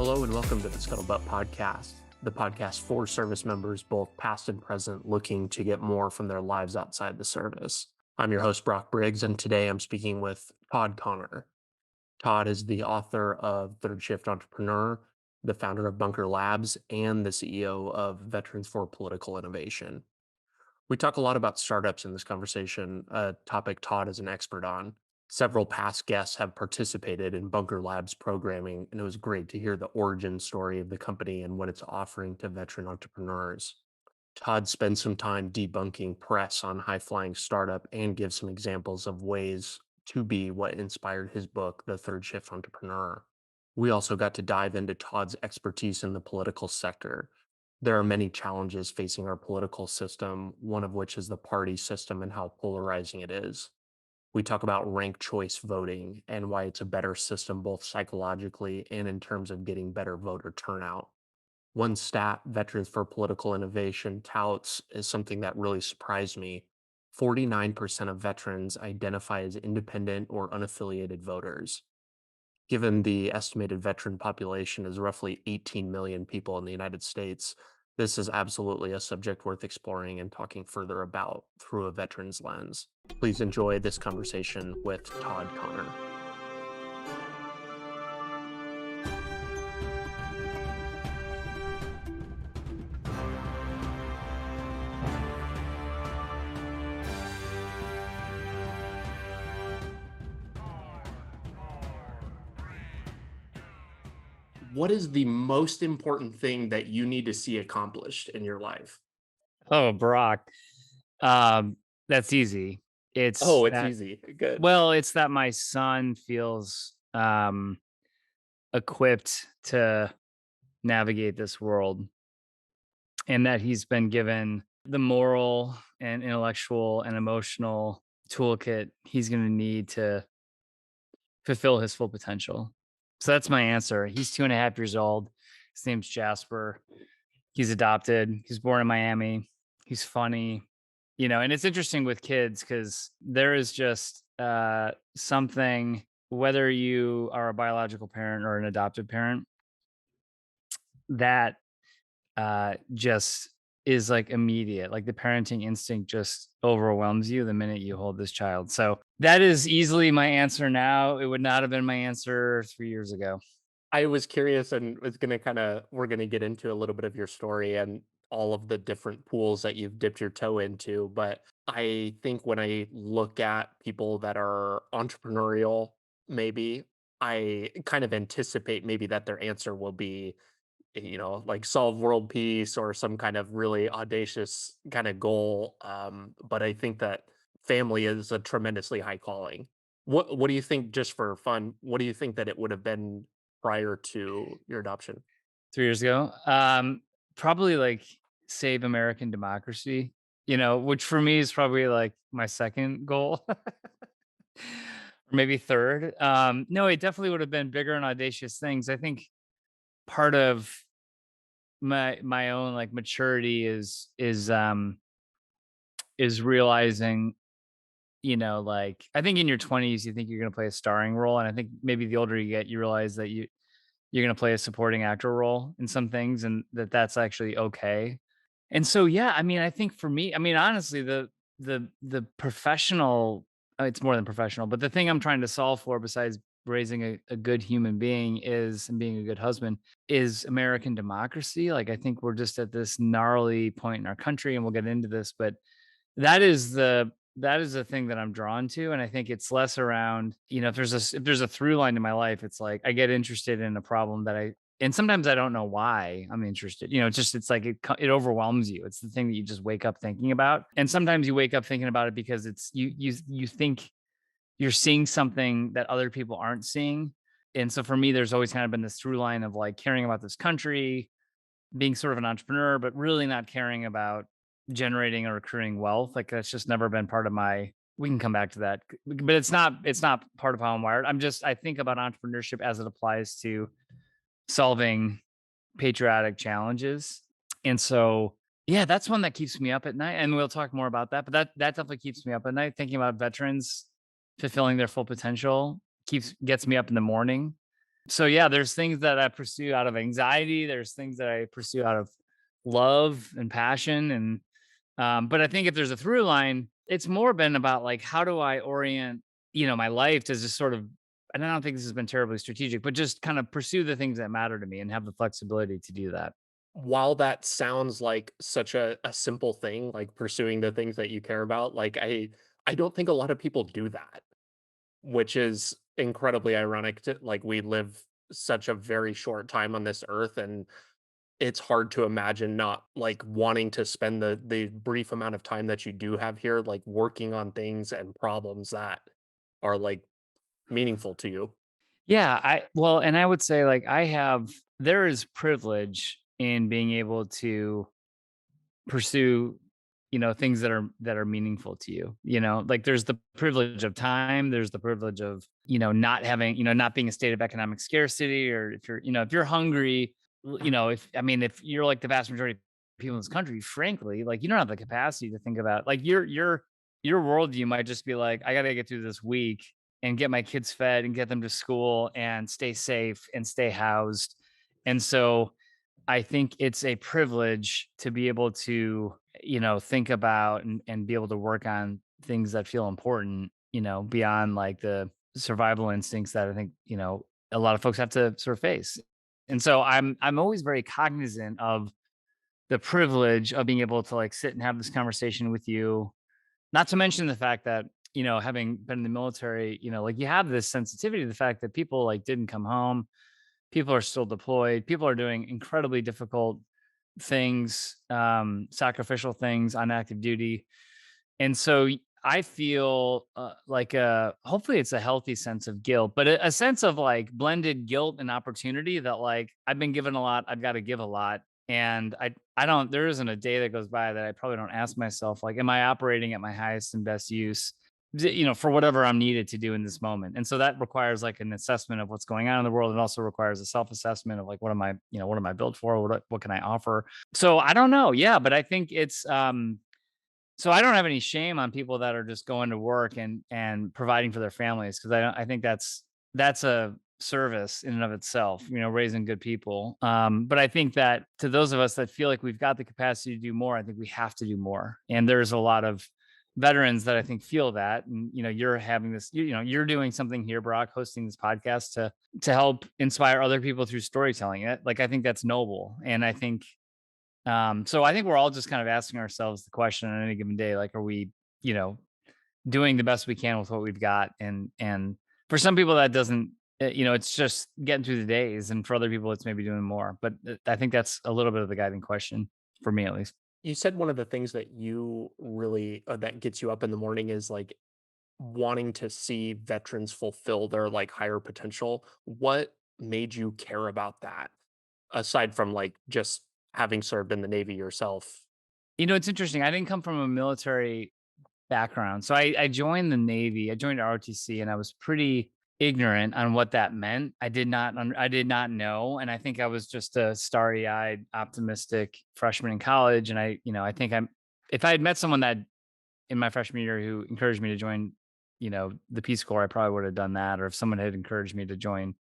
Hello and welcome to the Scuttlebutt Podcast, the podcast for service members, both past and present, looking to get more from their lives outside the service. I'm your host, Brock Briggs, and today I'm speaking with Todd Connor. Todd is the author of Third Shift Entrepreneur, the founder of Bunker Labs, and the CEO of Veterans for Political Innovation. We talk a lot about startups in this conversation, a topic Todd is an expert on. Several past guests have participated in Bunker Labs programming, and it was great to hear the origin story of the company and what it's offering to veteran entrepreneurs. Todd spends some time debunking press on high flying startup and gives some examples of ways to be what inspired his book, The Third Shift Entrepreneur. We also got to dive into Todd's expertise in the political sector. There are many challenges facing our political system, one of which is the party system and how polarizing it is. We talk about ranked choice voting and why it's a better system both psychologically and in terms of getting better voter turnout. One stat Veterans for Political Innovation touts is something that really surprised me. 49% of veterans identify as independent or unaffiliated voters. Given the estimated veteran population is roughly 18 million people in the United States, this is absolutely a subject worth exploring and talking further about through a veteran's lens. Please enjoy this conversation with Todd Connor. What is the most important thing that you need to see accomplished in your life? Oh, Brock. Um, that's easy. It's Oh, it's that easy. Good. it's that my son feels equipped to navigate this world and that he's been given the moral and intellectual and emotional toolkit he's going to need to fulfill his full potential. So that's my answer. He's 2.5 years old. His name's Jasper. He's adopted. He's born in Miami. He's funny, and it's interesting with kids because there is just something, whether you are a biological parent or an adopted parent, that just is like immediate. Like the parenting instinct just overwhelms you the minute you hold this child. So that is easily my answer now. It would not have been my answer 3 years ago. I was curious and was gonna we're gonna get into a little bit of your story and all of the different pools that you've dipped your toe into. But I think when I look at people that are entrepreneurial, maybe I kind of anticipate maybe that their answer will be, like solve world peace or some kind of really audacious kind of goal. But I think that family is a tremendously high calling. What do you think, just for fun, what do you think that it would have been prior to your adoption? 3 years ago, probably like save American democracy, which for me is probably like my second goal. Or maybe third. No, it definitely would have been bigger and audacious things. I think part of my own like maturity is realizing, like I think in your 20s you think you're gonna play a starring role. And I think maybe the older you get, you realize that you're gonna play a supporting actor role in some things and that's actually okay. And so, yeah, I mean, I think for me, I mean, honestly, the professional, it's more than professional, but the thing I'm trying to solve for besides raising a good human being is and being a good husband is American democracy. Like I think we're just at this gnarly point in our country, and we'll get into this, but that is the thing that I'm drawn to. And I think it's less around, if there's a through line to my life, it's like I get interested in a problem and sometimes I don't know why I'm interested. It's like it overwhelms you. It's the thing that you just wake up thinking about. And sometimes you wake up thinking about it because it's you think you're seeing something that other people aren't seeing. And so for me, there's always kind of been this through line of like caring about this country, being sort of an entrepreneur, but really not caring about generating or recurring wealth. Like that's just never been part of my we can come back to that. But it's not part of how I'm wired. I think about entrepreneurship as it applies to solving patriotic challenges. And so, yeah, that's one that keeps me up at night. And we'll talk more about that. But that definitely keeps me up at night. Thinking about veterans fulfilling their full potential gets me up in the morning. So yeah, there's things that I pursue out of anxiety. There's things that I pursue out of love and passion. And but I think if there's a through line, it's more been about like how do I orient, my life to just sort of, and I don't think this has been terribly strategic, but just kind of pursue the things that matter to me and have the flexibility to do that. While that sounds like such a simple thing, like pursuing the things that you care about, like I don't think a lot of people do that, which is incredibly ironic to like we live such a very short time on this earth, and it's hard to imagine not like wanting to spend the brief amount of time that you do have here like working on things and problems that are like meaningful to you. Yeah, and I would say like there is privilege in being able to pursue, things that are meaningful to you. Like there's the privilege of time, there's the privilege of, not having, not being a state of economic scarcity, or if you're hungry, if you're like the vast majority of people in this country, frankly, like you don't have the capacity to think about like your worldview might just be like, I gotta get through this week and get my kids fed and get them to school and stay safe and stay housed. And so I think it's a privilege to be able to, think about and be able to work on things that feel important, beyond like the survival instincts that I think, a lot of folks have to sort of face. And so I'm always very cognizant of the privilege of being able to like sit and have this conversation with you. Not to mention the fact that, having been in the military, like you have this sensitivity to the fact that people like didn't come home. People are still deployed. People are doing incredibly difficult things, sacrificial things on active duty. And so I feel like hopefully it's a healthy sense of guilt, but a sense of like blended guilt and opportunity that like I've been given a lot, I've got to give a lot. And I don't, there isn't a day that goes by that I probably don't ask myself, like, am I operating at my highest and best use? For whatever I'm needed to do in this moment. And so that requires like an assessment of what's going on in the world. It also requires a self-assessment of like, what am I built for? What can I offer? So I don't know. Yeah. But I think it's, so I don't have any shame on people that are just going to work and providing for their families, because I think that's a service in and of itself, raising good people. But I think that to those of us that feel like we've got the capacity to do more, I think we have to do more. And there's a lot of veterans that I think feel that. And you're having this, you're doing something here, Brock, hosting this podcast to help inspire other people through storytelling. Like I think that's noble. And I think so I think we're all just kind of asking ourselves the question on any given day, like, are we, you know, doing the best we can with what we've got? And for some people that doesn't, it's just getting through the days, and for other people, it's maybe doing more. But I think that's a little bit of the guiding question for me, at least. You said one of the things that you really that gets you up in the morning is like wanting to see veterans fulfill their like higher potential. What made you care about that aside from like just having served in the Navy yourself? It's interesting. I didn't come from a military background. So I joined the Navy. I joined ROTC, and I was pretty ignorant on what that meant. I did not know, and I think I was just a starry-eyed, optimistic freshman in college. And I think if I had met someone that in my freshman year who encouraged me to join, the Peace Corps, I probably would have done that. Or if someone had encouraged me to join,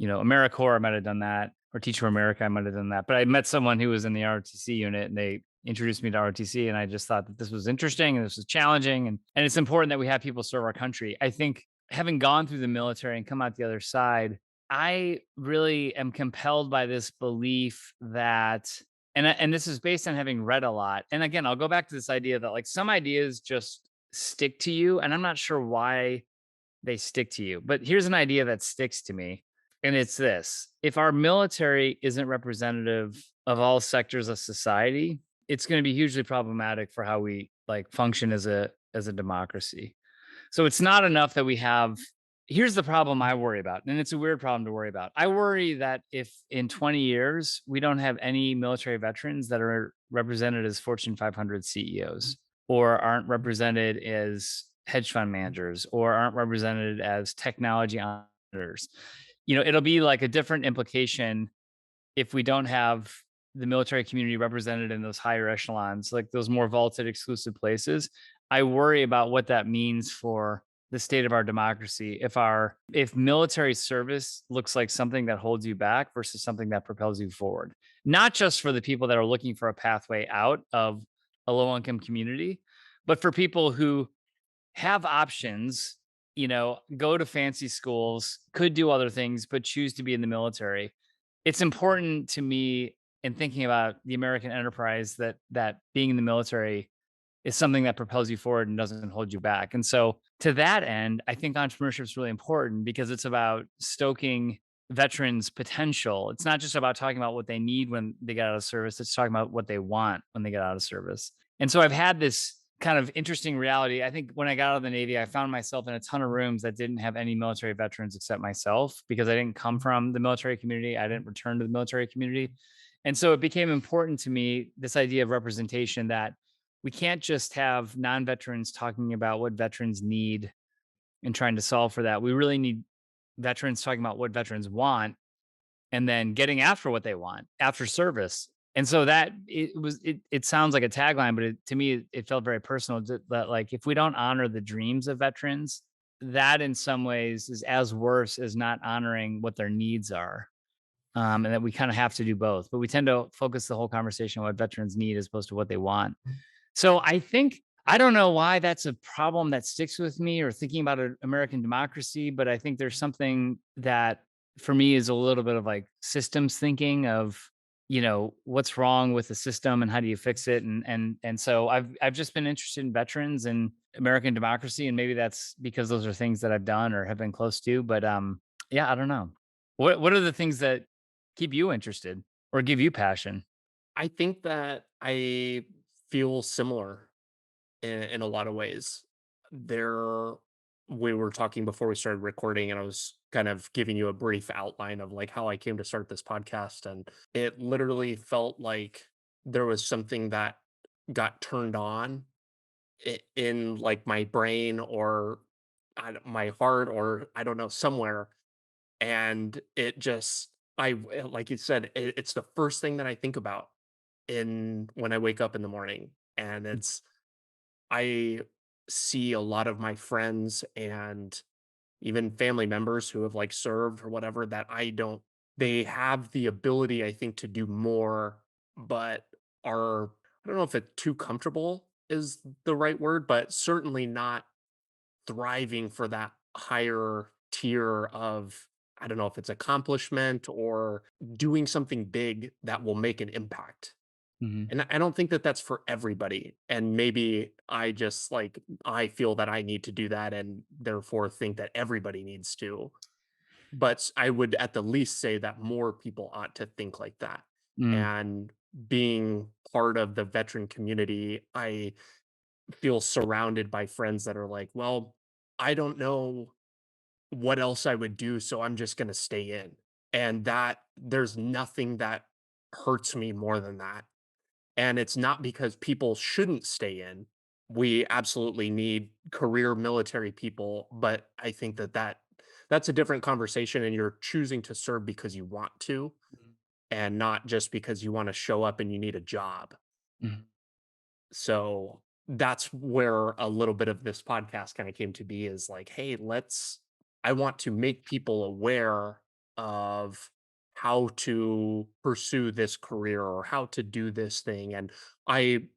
AmeriCorps, I might have done that, or Teach for America, I might have done that. But I met someone who was in the ROTC unit, and they introduced me to ROTC, and I just thought that this was interesting and this was challenging, and it's important that we have people serve our country. I think having gone through the military and come out the other side, I really am compelled by this belief that, and this is based on having read a lot. And again, I'll go back to this idea that like some ideas just stick to you, and I'm not sure why they stick to you. But here's an idea that sticks to me. And it's this: if our military isn't representative of all sectors of society, it's going to be hugely problematic for how we like function as a democracy. So it's not enough that we have. Here's the problem I worry about, and it's a weird problem to worry about. I worry that if in 20 years we don't have any military veterans that are represented as Fortune 500 CEOs, or aren't represented as hedge fund managers, or aren't represented as technology entrepreneurs, it'll be like a different implication if we don't have the military community represented in those higher echelons, like those more vaulted exclusive places. I worry about what that means for the state of our democracy if military service looks like something that holds you back versus something that propels you forward. Not just for the people that are looking for a pathway out of a low income community, but for people who have options, go to fancy schools, could do other things, but choose to be in the military. It's important to me in thinking about the American enterprise that being in the military is something that propels you forward and doesn't hold you back. And so to that end, I think entrepreneurship is really important because it's about stoking veterans' potential. It's not just about talking about what they need when they get out of service, it's talking about what they want when they get out of service. And so I've had this kind of interesting reality. I think when I got out of the Navy, I found myself in a ton of rooms that didn't have any military veterans except myself because I didn't come from the military community. I didn't return to the military community. And so it became important to me, this idea of representation, that we can't just have non-veterans talking about what veterans need and trying to solve for that. We really need veterans talking about what veterans want and then getting after what they want after service. And so it sounds like a tagline, but to me it felt very personal that like if we don't honor the dreams of veterans, that in some ways is as worse as not honoring what their needs are. And that we kind of have to do both, but we tend to focus the whole conversation on what veterans need as opposed to what they want. So I think I don't know why that's a problem that sticks with me or thinking about American democracy, but I think there's something that for me is a little bit of like systems thinking of, what's wrong with the system and how do you fix it? And so I've just been interested in veterans and American democracy. And maybe that's because those are things that I've done or have been close to. But yeah, I don't know. What are the things that keep you interested or give you passion? I think that I feel similar in a lot of ways. There, we were talking before we started recording, and I was kind of giving you a brief outline of like how I came to start this podcast, and it literally felt like there was something that got turned on in like my brain or my heart or I don't know somewhere, and it just like you said, it's the first thing that I think about in when I wake up in the morning, and it's I see a lot of my friends and even family members who have like served or whatever that I don't they have the ability I think to do more, but are I don't know if it's too comfortable is the right word, but certainly not thriving for that higher tier of I don't know if it's accomplishment or doing something big that will make an impact. Mhm. And I don't think that that's for everybody. And maybe I just like, I feel that I need to do that and therefore think that everybody needs to. But I would at the least say that more people ought to think like that. Mm, And being part of the veteran community, I feel surrounded by friends that are like, well, I don't know what else I would do. So I'm just going to stay in. And that there's nothing that hurts me more than that, and it's not because people shouldn't stay in. We absolutely need career military people, but I think that that's a different conversation and you're choosing to serve because you want to mhm, and not just because you want to show up and you need a job. mhm, So that's where a little bit of this podcast kind of came to be is like, hey, I want to make people aware of how to pursue this career or how to do this thing. And I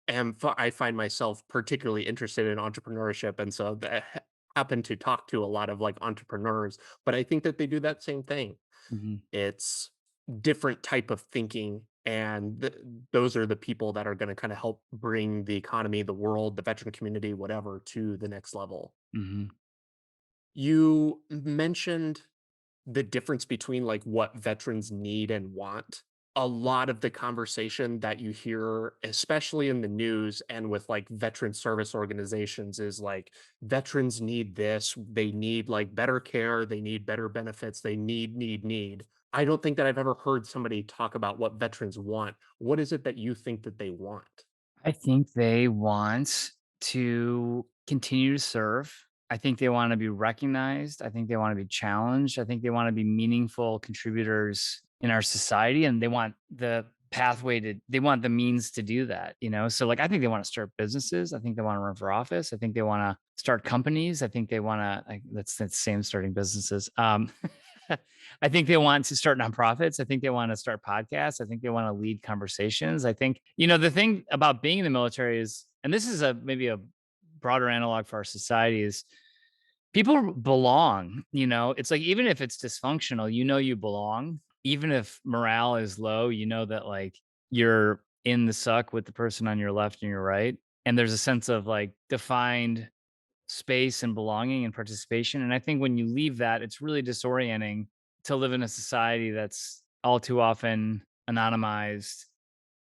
I find myself particularly interested in entrepreneurship, and so happen to talk to a lot of like entrepreneurs, but I think that they do that same thing. mhm, It's different type of thinking, and those are the people that are going to kind of help bring the economy, the world, the veteran community, whatever, to the next level. mhm. You mentioned the difference between like what veterans need and want. A lot of the conversation that you hear, especially in the news and with like veteran service organizations, is like veterans need this, they need like better care, they need better benefits, they need. I don't think that I've ever heard somebody talk about what veterans want. What is it that you think that they want? I think they want to continue to serve. I think they wanna be recognized. I think they wanna be challenged. I think they wanna be meaningful contributors in our society, and they want the pathway to they want the means to do that, you know? So like I think they want to start businesses. I think they want to run for office. I think they want to start companies. I think they want to like that's the same starting businesses. I think they want to start nonprofits. I think they want to start podcasts. I think they want to lead conversations. I think, you know, the thing about being in the military is, and this is a maybe a broader analog for our society is people belong, you know? It's like even if it's dysfunctional, you know you belong. Even if morale is low, you know that like you're in the suck with the person on your left and your right. And there's a sense of like defined space and belonging and participation. And I think when you leave that, it's really disorienting to live in a society that's all too often anonymized,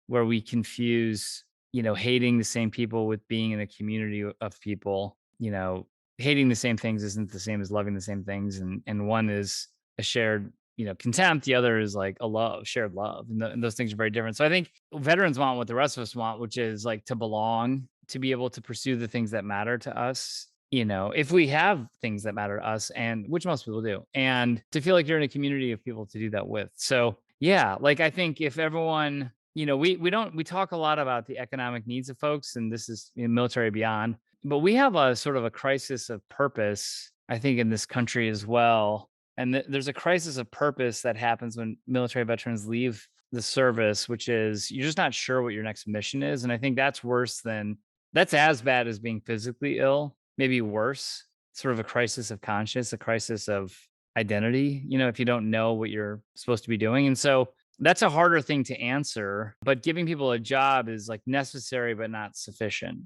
where we confuse, you know, hating the same people with being in a community of people. You know, hating the same things isn't the same as loving the same things, and one is a shared, you know, contempt. The other is like a love, shared love, and those things are very different. So I think veterans want what the rest of us want, which is like to belong, to be able to pursue the things that matter to us. You know, if we have things that matter to us, and which most people do, and to feel like you're in a community of people to do that with. So yeah, like I think if everyone, you know, we talk a lot about the economic needs of folks, and this is military beyond, but we have a sort of a crisis of purpose, I think, in this country as well. And there's a crisis of purpose that happens when military veterans leave the service, which is you're just not sure what your next mission is. And I think that's worse than that's as bad as being physically ill, maybe worse. Sort of a crisis of conscience, a crisis of identity, you know, if you don't know what you're supposed to be doing. And so that's a harder thing to answer, but giving people a job is like necessary but not sufficient.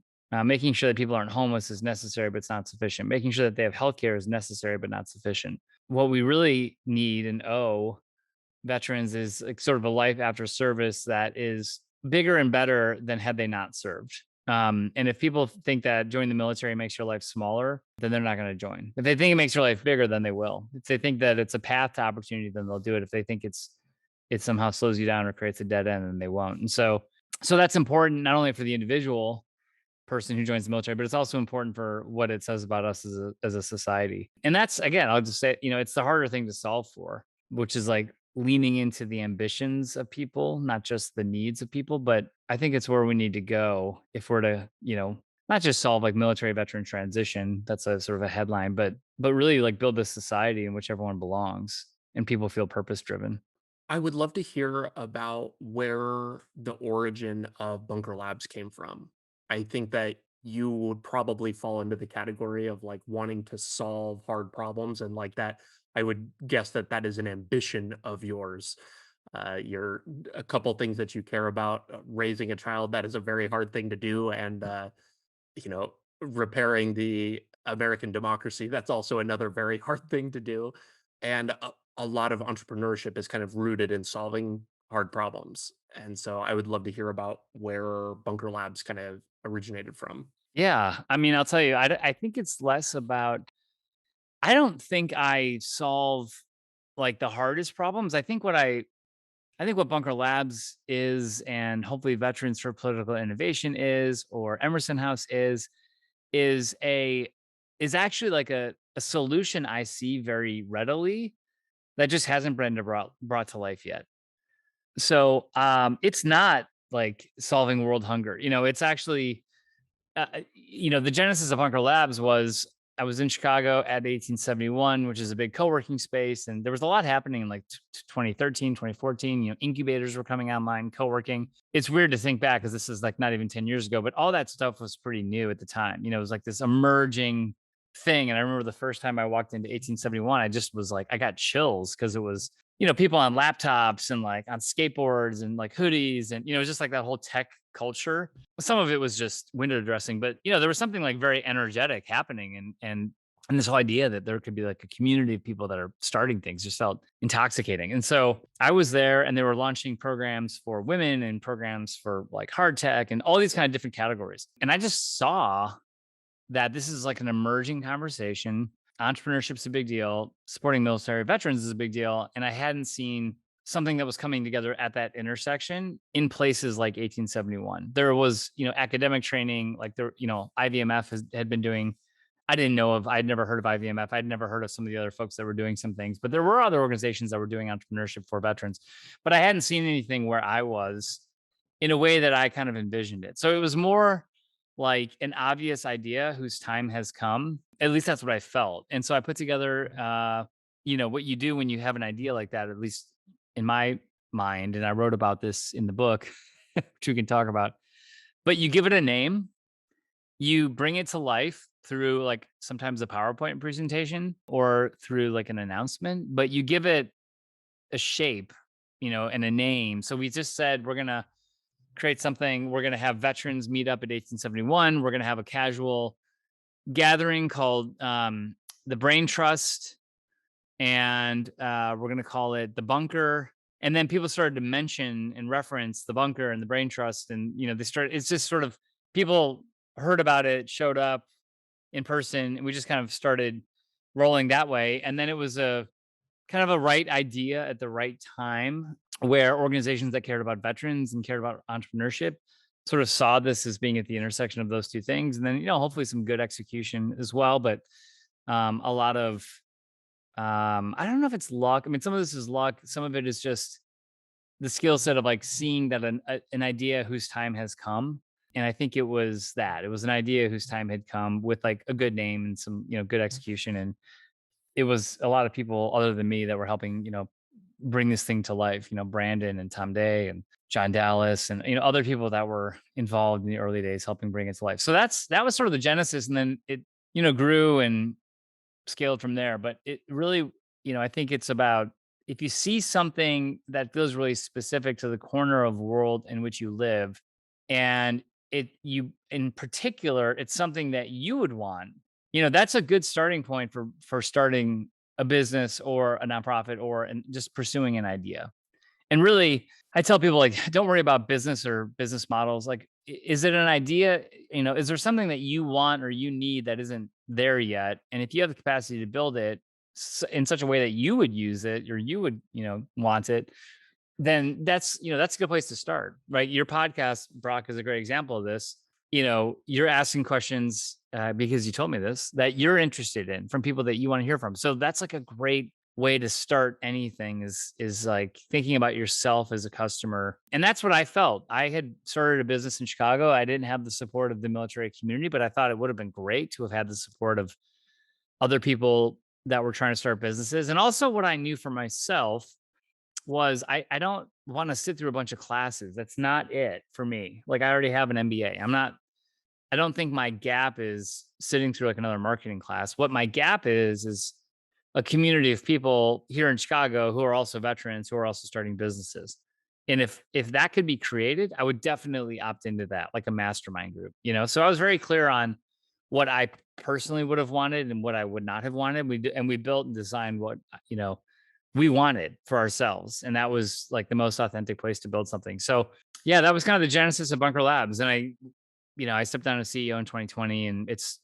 Making sure that people aren't homeless is necessary but it's not sufficient. Making sure that they have healthcare is necessary but not sufficient. What we really need and owe veterans is like sort of a life after service that is bigger and better than had they not served. And if people think that joining the military makes your life smaller, then they're not going to join. If they think it makes your life bigger, then they will. If they think that it's a path to opportunity, then they'll do it. If they think it somehow slows you down or creates a dead end, then they won't. And so that's important not only for the individual person who joins the military, but it's also important for what it says about us as a society. And that's again, I'll just say, you know, it's the harder thing to solve for, which is like leaning into the ambitions of people, not just the needs of people. But I think it's where we need to go if we're to, you know, not just solve like military veteran transition. That's a sort of a headline, but really like build a society in which everyone belongs and people feel purpose driven. I would love to hear about where the origin of Bunker Labs came from. I think that you would probably fall into the category of like wanting to solve hard problems and like that. I would guess that that is an ambition of yours. You're a couple things that you care about, raising a child, that is a very hard thing to do. And you know, repairing the American democracy, that's also another very hard thing to do. And a lot of entrepreneurship is kind of rooted in solving hard problems. And so I would love to hear about where Bunker Labs kind of originated from. Yeah. I mean, I'll tell you, I think it's less about, I don't think I solve like the hardest problems. I think what Bunker Labs is, and hopefully Veterans for Political Innovation is, or Emerson House is a is actually like a solution I see very readily that just hasn't been brought to life yet. So it's not like solving world hunger. You know, it's actually you know, the genesis of Bunker Labs was I was in Chicago at 1871, which is a big co-working space. And there was a lot happening in like 2013, 2014. You know, incubators were coming online, co-working. It's weird to think back because this is like not even 10 years ago, but all that stuff was pretty new at the time. You know, it was like this emerging thing. And I remember the first time I walked into 1871, I just was like, I got chills because it was, you know, people on laptops and like on skateboards and like hoodies. And, you know, it was just like that whole tech culture. Some of it was just window dressing, but you know, there was something like very energetic happening, and this whole idea that there could be like a community of people that are starting things just felt intoxicating. And so I was there, and they were launching programs for women and programs for like hard tech and all these kind of different categories. And I just saw that this is like an emerging conversation. Entrepreneurship's a big deal. Supporting military veterans is a big deal. And I hadn't seen something that was coming together at that intersection in places like 1871. There was, you know, academic training, like there, you know, IVMF had been doing I didn't know of, I'd never heard of IVMF. I'd never heard of some of the other folks that were doing some things, but there were other organizations that were doing entrepreneurship for veterans. But I hadn't seen anything where I was in a way that I kind of envisioned it. So it was more like an obvious idea whose time has come. At least that's what I felt. And so I put together, what you do when you have an idea like that, at least in my mind. And I wrote about this in the book, which we can talk about. But you give it a name, you bring it to life through like sometimes a PowerPoint presentation or through like an announcement, but you give it a shape, and a name. So we just said we're gonna create something. We're gonna have veterans meet up at 1871. We're gonna have a casual gathering called the Brain Trust, and we're gonna call it the Bunker. And then people started to mention and reference the Bunker and the Brain Trust, and they started. It's just sort of people heard about it, showed up in person, and we just kind of started rolling that way. And then it was a kind of a right idea at the right time where organizations that cared about veterans and cared about entrepreneurship sort of saw this as being at the intersection of those two things. And then, hopefully some good execution as well. But a lot of, I don't know if it's luck. I mean, some of this is luck. Some of it is just the skill set of like seeing that an idea whose time has come. And I think it was that it was an idea whose time had come with like a good name and some, good execution. And it was a lot of people other than me that were helping, bring this thing to life, Brandon and Tom Day and John Dallas and, other people that were involved in the early days helping bring it to life. So that was sort of the genesis. And then it, grew and scaled from there. But it really, I think it's about if you see something that feels really specific to the corner of world in which you live, and you in particular, it's something that you would want, that's a good starting point for starting a business or a nonprofit or and just pursuing an idea. And really, I tell people like, don't worry about business or business models. Like, is it an idea? Is there something that you want or you need that isn't there yet? And if you have the capacity to build it in such a way that you would use it or you would, want it, then that's a good place to start, right? Your podcast, Brock, is a great example of this. You're asking questions because you told me this that you're interested in from people that you want to hear from. So that's like a great way to start anything is like thinking about yourself as a customer. And that's what I felt. I had started a business in Chicago. I didn't have the support of the military community, but I thought it would have been great to have had the support of other people that were trying to start businesses. And also what I knew for myself was I don't want to sit through a bunch of classes. That's not it for me. Like I already have an MBA. I don't think my gap is sitting through like another marketing class. What my gap is a community of people here in Chicago who are also veterans who are also starting businesses. And if that could be created, I would definitely opt into that, like a mastermind group, So I was very clear on what I personally would have wanted and what I would not have wanted. We built and designed what, we wanted for ourselves. And that was like the most authentic place to build something. So yeah, that was kind of the genesis of Bunker Labs. And I stepped down as CEO in 2020, and it's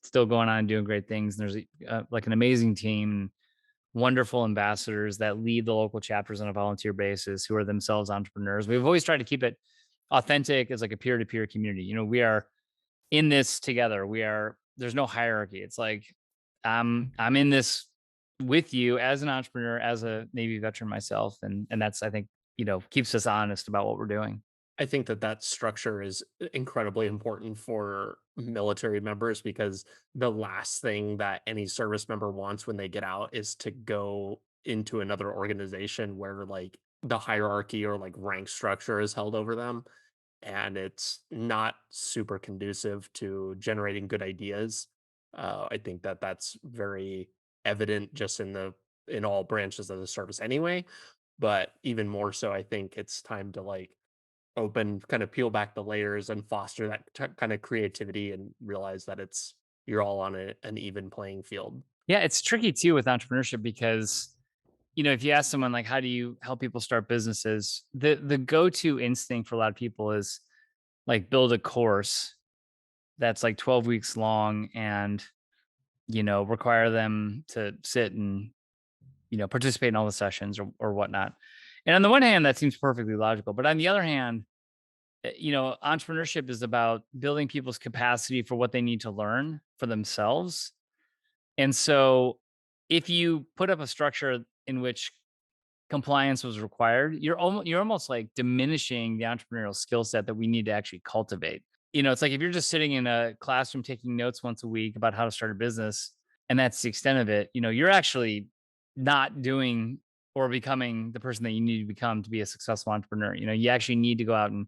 still going on and doing great things. And there's like an amazing team, wonderful ambassadors that lead the local chapters on a volunteer basis, who are themselves entrepreneurs. We've always tried to keep it authentic as like a peer-to-peer community. We are in this together. There's no hierarchy. It's like I'm in this with you as an entrepreneur, as a Navy veteran myself, and that's I think keeps us honest about what we're doing. I think that that structure is incredibly important for military members because the last thing that any service member wants when they get out is to go into another organization where like the hierarchy or like rank structure is held over them, and it's not super conducive to generating good ideas. I think that that's very evident just in all branches of the service anyway, but even more so, I think it's time to like kind of peel back the layers and foster that kind of creativity and realize that you're all on an even playing field. Yeah, it's tricky too with entrepreneurship because if you ask someone like how do you help people start businesses, the go-to instinct for a lot of people is like build a course that's like 12 weeks long and require them to sit and participate in all the sessions or whatnot. And on the one hand, that seems perfectly logical, but on the other hand, entrepreneurship is about building people's capacity for what they need to learn for themselves And so if you put up a structure in which compliance was required, you're almost like diminishing the entrepreneurial skill set that we need to actually cultivate. It's like if you're just sitting in a classroom taking notes once a week about how to start a business, and that's the extent of it, you're actually not doing or becoming the person that you need to become to be a successful entrepreneur. You actually need to go out and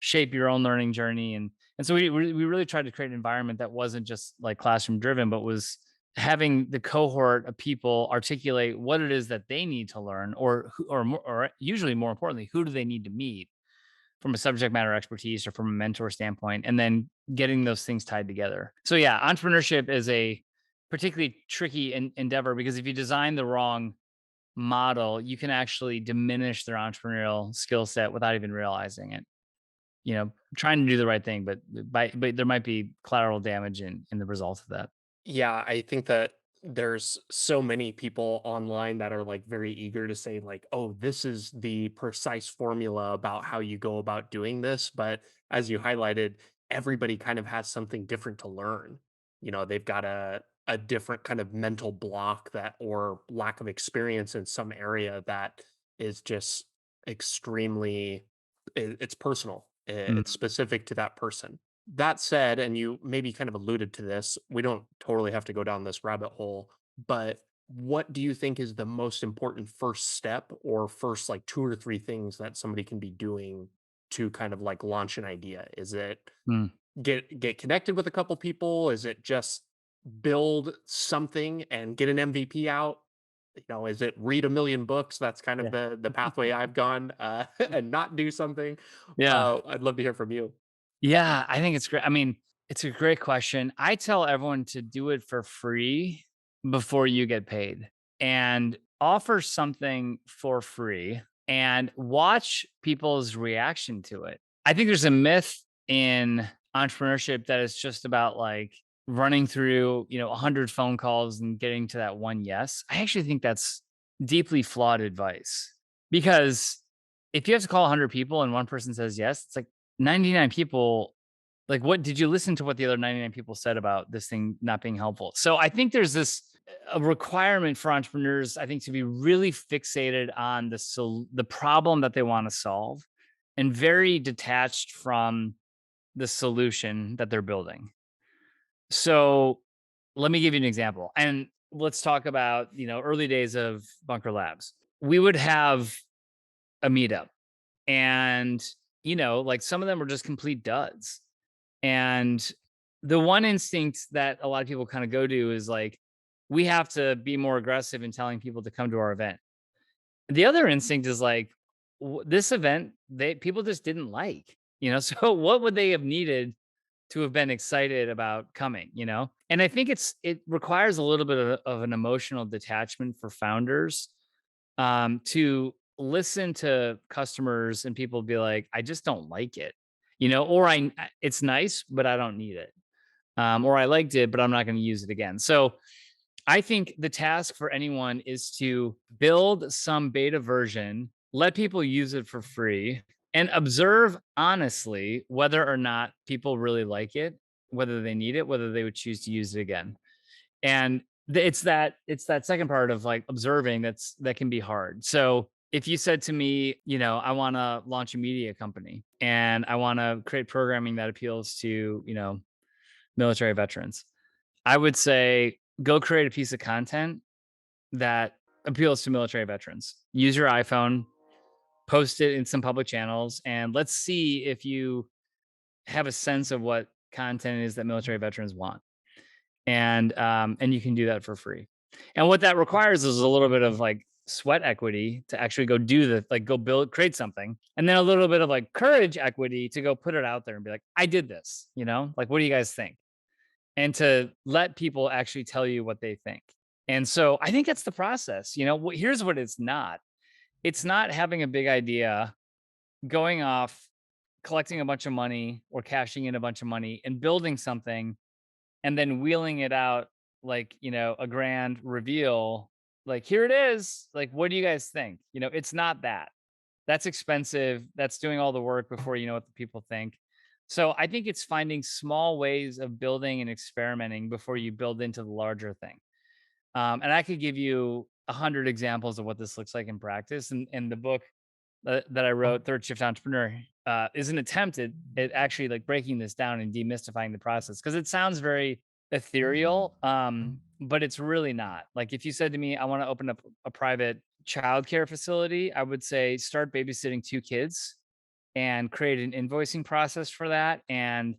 shape your own learning journey. And so we really tried to create an environment that wasn't just like classroom driven, but was having the cohort of people articulate what it is that they need to learn, or usually more importantly, who do they need to meet from a subject matter expertise or from a mentor standpoint, and then getting those things tied together. So yeah, entrepreneurship is a particularly tricky endeavor, because if you design the wrong model, you can actually diminish their entrepreneurial skill set without even realizing it. Trying to do the right thing, but there might be collateral damage in the result of that. Yeah, I think that there's so many people online that are like very eager to say like, "Oh, this is the precise formula about how you go about doing this." But as you highlighted, everybody kind of has something different to learn. They've got a different kind of mental block that or lack of experience in some area that is just extremely it's personal. It's Mhm. specific to that person. That said, and you maybe kind of alluded to this, we don't totally have to go down this rabbit hole, but what do you think is the most important first step or first like two or three things that somebody can be doing to kind of like launch an idea? Is it Mm. get connected with a couple people? Is it just build something and get an MVP out? Is it read a million books? That's kind of Yeah. the pathway I've gone, and not do something. Yeah. I'd love to hear from you. Yeah, I think it's great. I mean, it's a great question. I tell everyone to do it for free before you get paid, and offer something for free and watch people's reaction to it. I think there's a myth in entrepreneurship that is just about like running through, 100 phone calls and getting to that one yes. I actually think that's deeply flawed advice, because if you have to call 100 people and one person says yes, it's like 99 people, like, what did you listen to what the other 99 people said about this thing not being helpful? So I think there's this a requirement for entrepreneurs, I think, to be really fixated on the problem that they want to solve, and very detached from the solution that they're building. So let me give you an example. And let's talk about, early days of Bunker Labs. We would have a meetup, and like some of them were just complete duds. And the one instinct that a lot of people kind of go to is like, we have to be more aggressive in telling people to come to our event. The other instinct is like, this event, people just didn't like, so what would they have needed to have been excited about coming? And I think it requires a little bit of an emotional detachment for founders, to listen to customers and people be like, I just don't like it, or it's nice, but I don't need it. Or I liked it, but I'm not going to use it again. So I think the task for anyone is to build some beta version, let people use it for free, and observe honestly whether or not people really like it, whether they need it, whether they would choose to use it again. And it's that second part of like observing that can be hard. So if you said to me, I want to launch a media company and I want to create programming that appeals to, military veterans, I would say go create a piece of content that appeals to military veterans. Use your iPhone, post it in some public channels, and let's see if you have a sense of what content is that military veterans want. And you can do that for free. And what that requires is a little bit of like sweat equity to actually go do go build, create something, and then a little bit of like courage equity to go put it out there and be like, I did this, like, what do you guys think? And to let people actually tell you what they think. And so I think that's the process. Here's what it's not. It's not having a big idea, going off, collecting a bunch of money or cashing in a bunch of money and building something, and then wheeling it out like, a grand reveal. Like, here it is. Like, what do you guys think? It's not that. That's expensive. That's doing all the work before you know what the people think. So I think it's finding small ways of building and experimenting before you build into the larger thing. And I could give you 100 examples of what this looks like in practice. And the book that I wrote, Third Shift Entrepreneur, is an attempt at actually like breaking this down and demystifying the process because it sounds very ethereal, but it's really not. Like if you said to me, I want to open up a private childcare facility, I would say start babysitting 2 kids and create an invoicing process for that and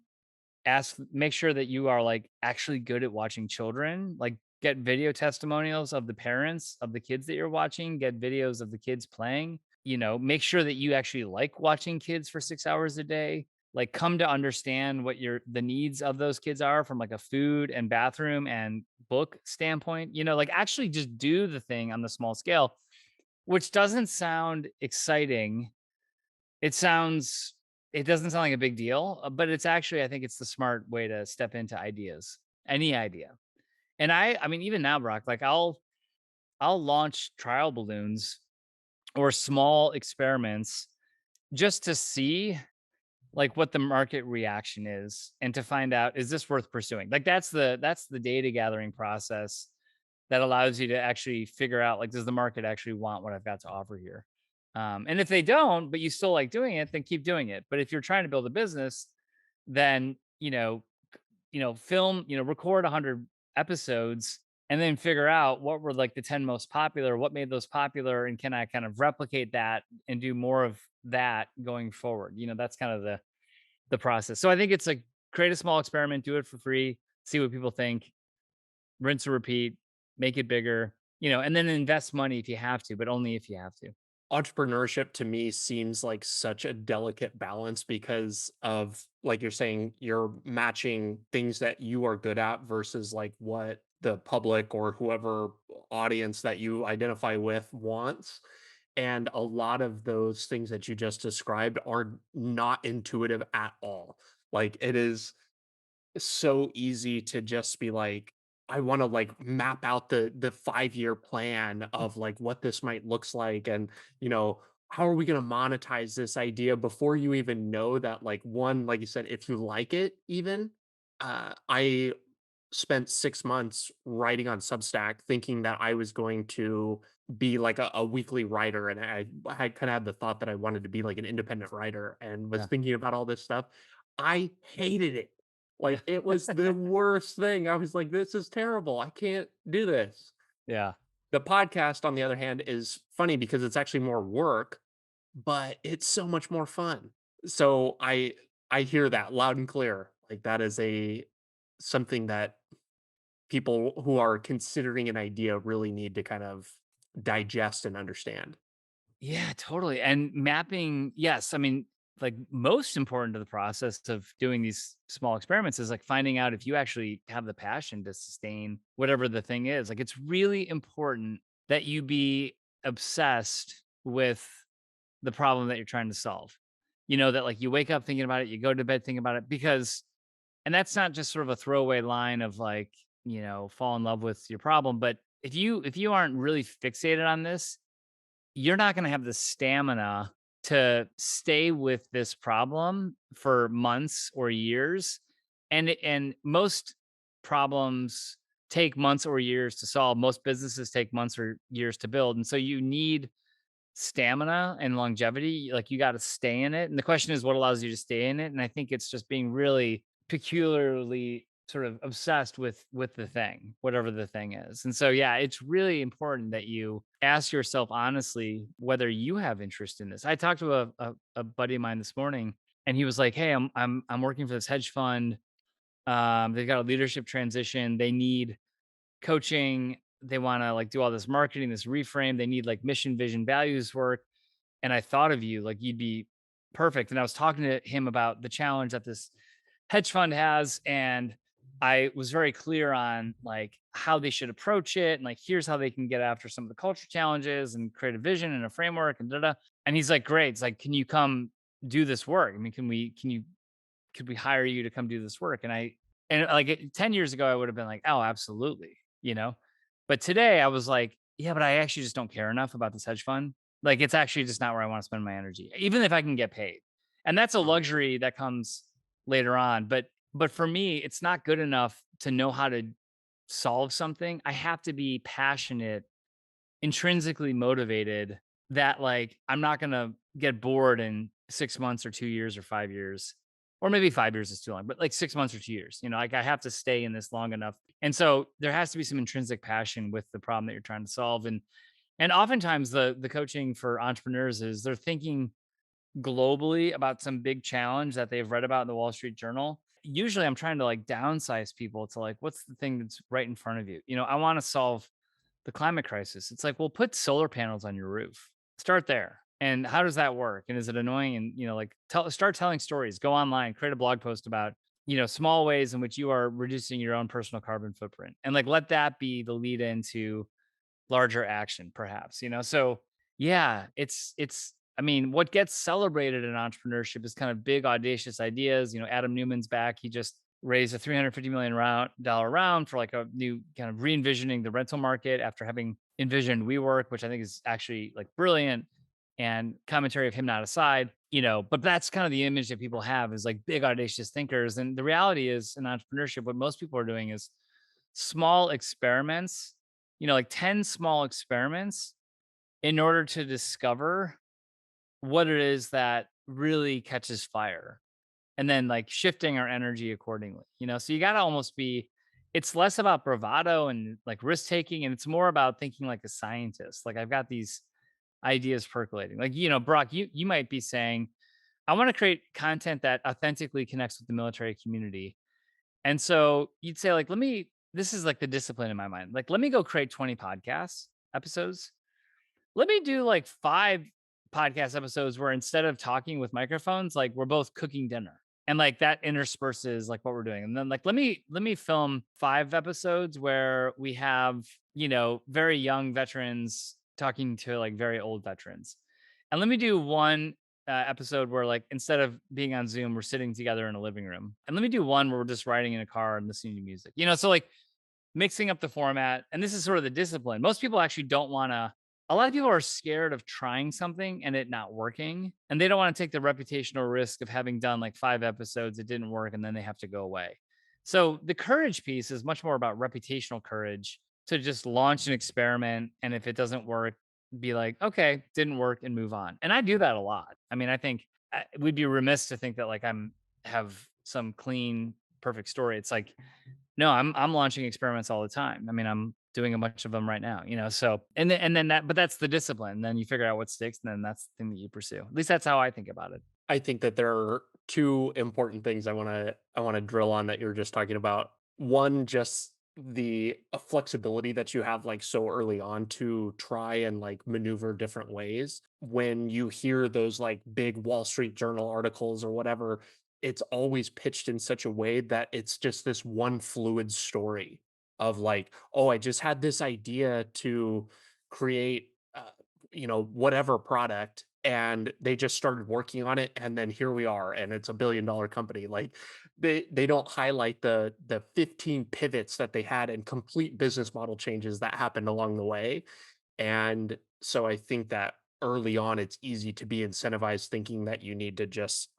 make sure that you are like actually good at watching children, like get video testimonials of the parents of the kids that you're watching, get videos of the kids playing, make sure that you actually like watching kids for 6 hours a day, like come to understand what the needs of those kids are from like a food and bathroom and book standpoint, like actually just do the thing on the small scale, which doesn't sound exciting. It sounds it doesn't sound like a big deal, but it's actually I think it's the smart way to step into ideas, any idea. And I mean, even now, Brock, like I'll launch trial balloons or small experiments just to see like what the market reaction is and to find out is this worth pursuing. Like that's the data gathering process that allows you to actually figure out like does the market actually want what I've got to offer here. And if they don't, but you still like doing it, then keep doing it. But if you're trying to build a business, then film, record 100 episodes and then figure out what were like the 10 most popular, what made those popular, and can I kind of replicate that and do more of that going forward. That's kind of the process. So I think it's like create a small experiment, do it for free, see what people think, rinse and repeat, make it bigger, and then invest money if you have to, but only if you have to. Entrepreneurship to me seems like such a delicate balance because of, like you're saying, you're matching things that you are good at versus like what the public or whoever audience that you identify with wants. And a lot of those things that you just described are not intuitive at all. Like it is so easy to just be like, I want to like map out the 5-year plan of like what this might looks like, and you know how are we going to monetize this idea before you even know that, like, one, like you said, if you like it even. I spent 6 months writing on Substack thinking that I was going to be like a weekly writer. And I had kind of had the thought that I wanted to be like an independent writer and was Yeah. thinking about all this stuff. I hated it. Yeah. Like it was the worst thing. I was like, this is terrible. I can't do this. Yeah. The podcast, on the other hand, is funny because it's actually more work, but it's so much more fun. So I hear that loud and clear. Like that is a something that people who are considering an idea really need to kind of digest and understand. Yeah, totally. And mapping, yes, I mean, like most important to the process of doing these small experiments is like finding out if you actually have the passion to sustain whatever the thing is. Like it's really important that you be obsessed with the problem that you're trying to solve. That like you wake up thinking about it, you go to bed thinking about it because and that's not just sort of a throwaway line of like, fall in love with your problem, but if you aren't really fixated on this, you're not gonna have the stamina to stay with this problem for months or years, and most problems take months or years to solve. Most businesses take months or years to build, and so you need stamina and longevity, like, you gotta stay in it, and the question is what allows you to stay in it, and I think it's just being really peculiarly sort of obsessed with the thing, whatever the thing is, and so, yeah, it's really important that you ask yourself honestly whether you have interest in this. I talked to a buddy of mine this morning, and he was like, "Hey, I'm working for this hedge fund, they've got a leadership transition, they need coaching. They want to like do all this marketing, this reframe. They need like mission, vision, values work. And I thought of you, like you'd be perfect." And I was talking to him about the challenge that this hedge fund has. And I was very clear on like how they should approach it. And like, here's how they can get after some of the culture challenges and create a vision and a framework and da da. And he's like, great. It's like, can you come do this work? I mean, could we hire you to come do this work? And like 10 years ago, I would have been like, oh, absolutely, But today I was like, yeah, but I actually just don't care enough about this hedge fund. Like it's actually just not where I want to spend my energy, even if I can get paid. And that's a Uh, luxury that comes later on. But for me, it's not good enough to know how to solve something, I have to be passionate, intrinsically motivated, that like I'm not gonna get bored in 6 months or 2 years or 5 years, or maybe 5 years is too long, but like 6 months or 2 years, like I have to stay in this long enough. And so there has to be some intrinsic passion with the problem that you're trying to solve. And oftentimes the coaching for entrepreneurs is they're thinking globally about some big challenge that they've read about in the Wall Street Journal. Usually I'm trying to like downsize people to like, what's the thing that's right in front of you? I want to solve the climate crisis. It's like, well, put solar panels on your roof. Start there. And how does that work? And is it annoying? And like start telling stories. Go online, create a blog post about, small ways in which you are reducing your own personal carbon footprint. And like let that be the lead into larger action, perhaps. So yeah, it's I mean, what gets celebrated in entrepreneurship is kind of big audacious ideas. Adam Newman's back. He just raised a $350 million round for like a new kind of re-envisioning the rental market after having envisioned WeWork, which I think is actually like brilliant. And commentary of him not aside, but that's kind of the image that people have, is like big audacious thinkers. And the reality is, in entrepreneurship, what most people are doing is small experiments, like 10 small experiments in order to discover what it is that really catches fire, and then like shifting our energy accordingly. So you got to almost be, it's less about bravado and like risk taking, and it's more about thinking like a scientist. Like I've got these ideas percolating. Like, Brock, you might be saying, I want to create content that authentically connects with the military community. And so you'd say, like, this is like the discipline in my mind. Like, let me go create 20 podcast episodes. Let me do like 5 podcast episodes where instead of talking with microphones, like we're both cooking dinner. And like that intersperses like what we're doing. And then like let me film 5 episodes where we have, very young veterans talking to like very old veterans. And let me do one episode where like instead of being on Zoom, we're sitting together in a living room. And let me do one where we're just riding in a car and listening to music. So like mixing up the format. And this is sort of the discipline. Most people actually don't want to, a lot of people are scared of trying something and it not working. And they don't want to take the reputational risk of having done like 5 episodes, it didn't work, and then they have to go away. So the courage piece is much more about reputational courage, to just launch an experiment. And if it doesn't work, be like, okay, didn't work, and move on. And I do that a lot. I mean, I think we'd be remiss to think that like have some clean, perfect story. It's like, no, I'm launching experiments all the time. I mean, I'm doing a bunch of them right now, So, and then that, but that's the discipline. Then you figure out what sticks, and then that's the thing that you pursue. At least that's how I think about it. I think that there are two important things I want to drill on that you're just talking about. One, just the flexibility that you have like so early on to try and like maneuver different ways. When you hear those like big Wall Street Journal articles or whatever, it's always pitched in such a way that it's just this one fluid story of like, oh, I just had this idea to create whatever product, and they just started working on it, and then here we are, and it's a billion-dollar company. Like, they don't highlight the 15 pivots that they had and complete business model changes that happened along the way. And so I think that early on it's easy to be incentivized thinking that you need to just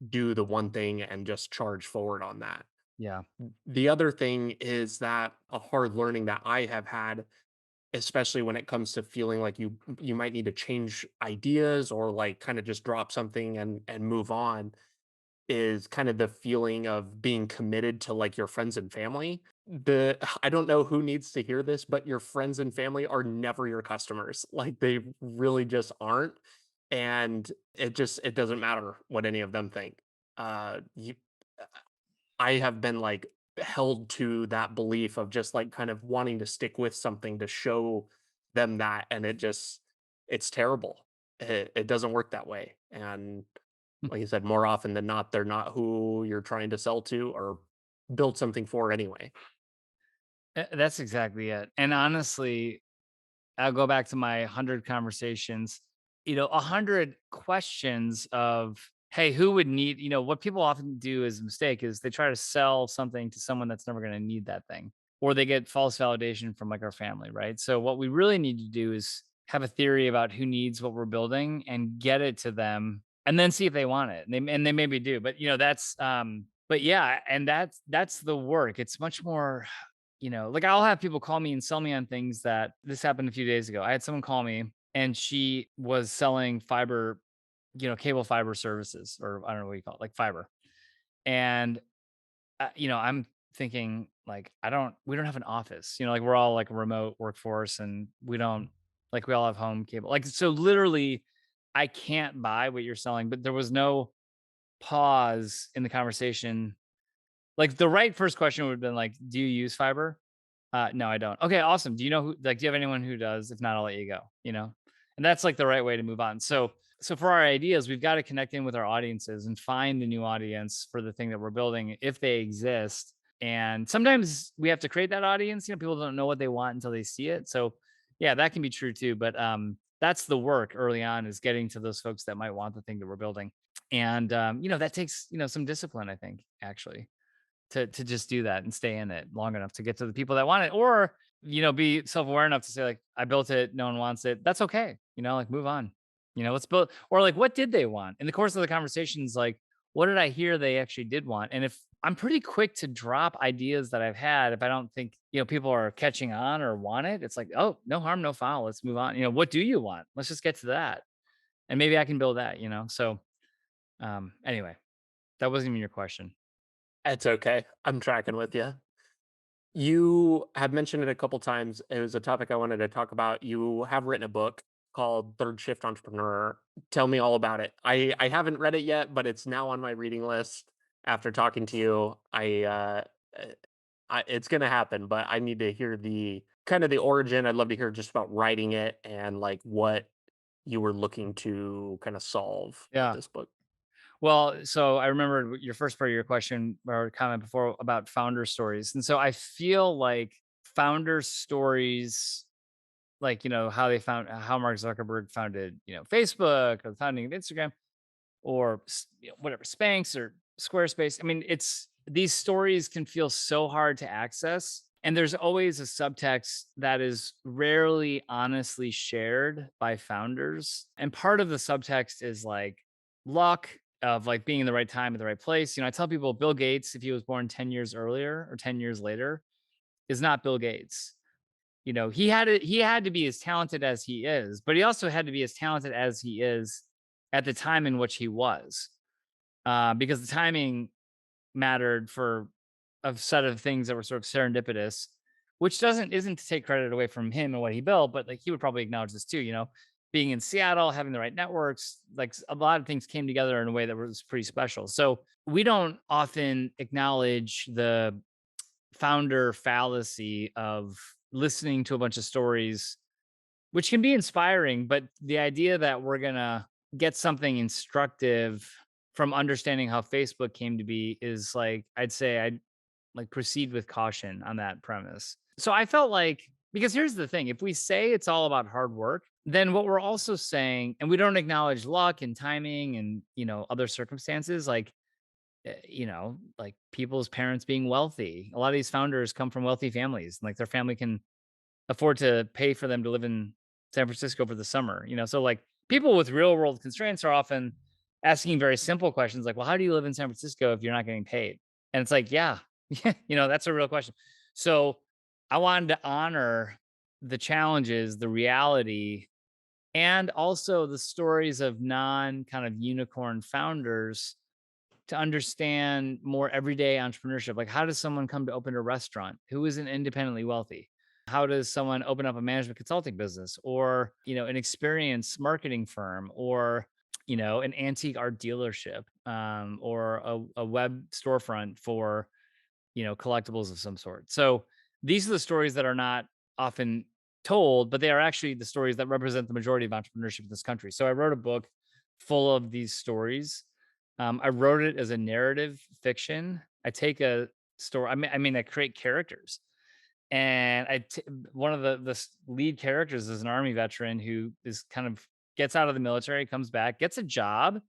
do the one thing and just charge forward on that. Yeah. The other thing is that a hard learning that I have had, especially when it comes to feeling like you might need to change ideas or like kind of just drop something and move on, is kind of the feeling of being committed to like your friends and family. I don't know who needs to hear this, but your friends and family are never your customers. Like they really just aren't. And it doesn't matter what any of them think. You I have been, like, held to that belief of just, like, kind of wanting to stick with something to show them that, and it's terrible. It doesn't work that way, and like I said, more often than not, they're not who you're trying to sell to or build something for anyway. That's exactly it. And honestly, I'll go back to my 100 conversations, 100 questions of, hey, who would need, what people often do as a mistake is they try to sell something to someone that's never going to need that thing, or they get false validation from like our family, right? So what we really need to do is have a theory about who needs what we're building and get it to them, and then see if they want it. And they maybe do, but that's, but yeah, and that's the work. It's much more, like I'll have people call me and sell me on things that this happened a few days ago. I had someone call me and she was selling fiber, cable fiber services, or I don't know what you call it, like fiber. And I'm thinking like we don't have an office, like we're all like a remote workforce and we don't like we all have home cable. Like so literally I can't buy what you're selling, but there was no pause in the conversation. Like the right first question would have been like, do you use fiber? No, I don't. Okay, awesome. Do you know who like do you have anyone who does? If not, I'll let you go, And that's like the right way to move on. So for our ideas, we've got to connect in with our audiences and find a new audience for the thing that we're building if they exist. And sometimes we have to create that audience. People don't know what they want until they see it. So yeah, that can be true too. But that's the work early on, is getting to those folks that might want the thing that we're building. And that takes, some discipline, I think, actually to just do that and stay in it long enough to get to the people that want it, or be self-aware enough to say like, I built it, no one wants it, that's okay, like move on. Let's build, or like, what did they want in the course of the conversations? Like, what did I hear they actually did want? And if I'm pretty quick to drop ideas that I've had, if I don't think people are catching on or want it, it's like, oh, no harm, no foul, let's move on. What do you want? Let's just get to that, and maybe I can build that. So anyway, that wasn't even your question. It's okay. I'm tracking with you. You have mentioned it a couple times. It was a topic I wanted to talk about. You have written a book called Third Shift Entrepreneur. Tell me all about it. I haven't read it yet, but it's now on my reading list after talking to you. Uh, it's gonna happen, but I need to hear the kind of the origin. I'd love to hear just about writing it and like what you were looking to kind of solve with Yeah. this book. Well, so I remembered your first part of your question or comment before about founder stories. And so I feel like founder stories, like, how Mark Zuckerberg founded, Facebook, or the founding of Instagram, or whatever, Spanx or Squarespace. I mean, these stories can feel so hard to access. And there's always a subtext that is rarely honestly shared by founders. And part of the subtext is like luck, of like being in the right time at the right place. I tell people Bill Gates, if he was born 10 years earlier or 10 years later, is not Bill Gates. He had to be as talented as he is, but he also had to be as talented as he is at the time in which he was, because the timing mattered for a set of things that were sort of serendipitous, which doesn't isn't to take credit away from him and what he built, but like he would probably acknowledge this too. Being in Seattle, having the right networks, like a lot of things came together in a way that was pretty special. So we don't often acknowledge the founder fallacy of listening to a bunch of stories, which can be inspiring, but the idea that we're going to get something instructive from understanding how Facebook came to be is like, I'd say I'd like proceed with caution on that premise. So I felt like, because here's the thing, if we say it's all about hard work, then what we're also saying, and we don't acknowledge luck and timing and, other circumstances, like, like people's parents being wealthy. A lot of these founders come from wealthy families, like their family can afford to pay for them to live in San Francisco for the summer. So like people with real world constraints are often asking very simple questions like, well, how do you live in San Francisco if you're not getting paid? And it's like, yeah, yeah, that's a real question. So I wanted to honor the challenges, the reality, and also the stories of non kind of unicorn founders to understand more everyday entrepreneurship. Like, how does someone come to open a restaurant who isn't independently wealthy? How does someone open up a management consulting business, or, an experience marketing firm, or, an antique art dealership, or a web storefront for, collectibles of some sort. So these are the stories that are not often told, but they are actually the stories that represent the majority of entrepreneurship in this country. So I wrote a book full of these stories. I wrote it as a narrative fiction. I take a story. I create characters, and one of the lead characters is an army veteran who is kind of gets out of the military, comes back, gets a job.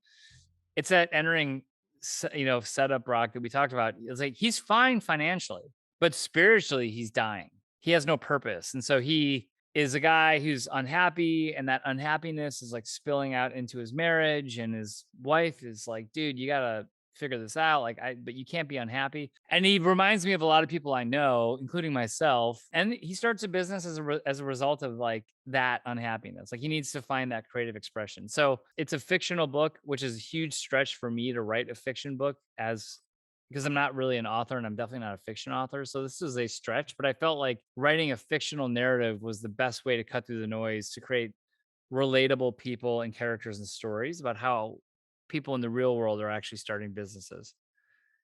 It's that entering, setup rock that we talked about. It's like he's fine financially, but spiritually he's dying. He has no purpose, and so he is a guy who's unhappy, and that unhappiness is like spilling out into his marriage. And his wife is like, "Dude, you gotta figure this out. But you can't be unhappy. And he reminds me of a lot of people I know, including myself. And he starts a business as a result of like that unhappiness. Like he needs to find that creative expression. So it's a fictional book, which is a huge stretch for me to write a fiction book as because I'm not really an author and I'm definitely not a fiction author. So this is a stretch, but I felt like writing a fictional narrative was the best way to cut through the noise to create relatable people and characters and stories about how people in the real world are actually starting businesses.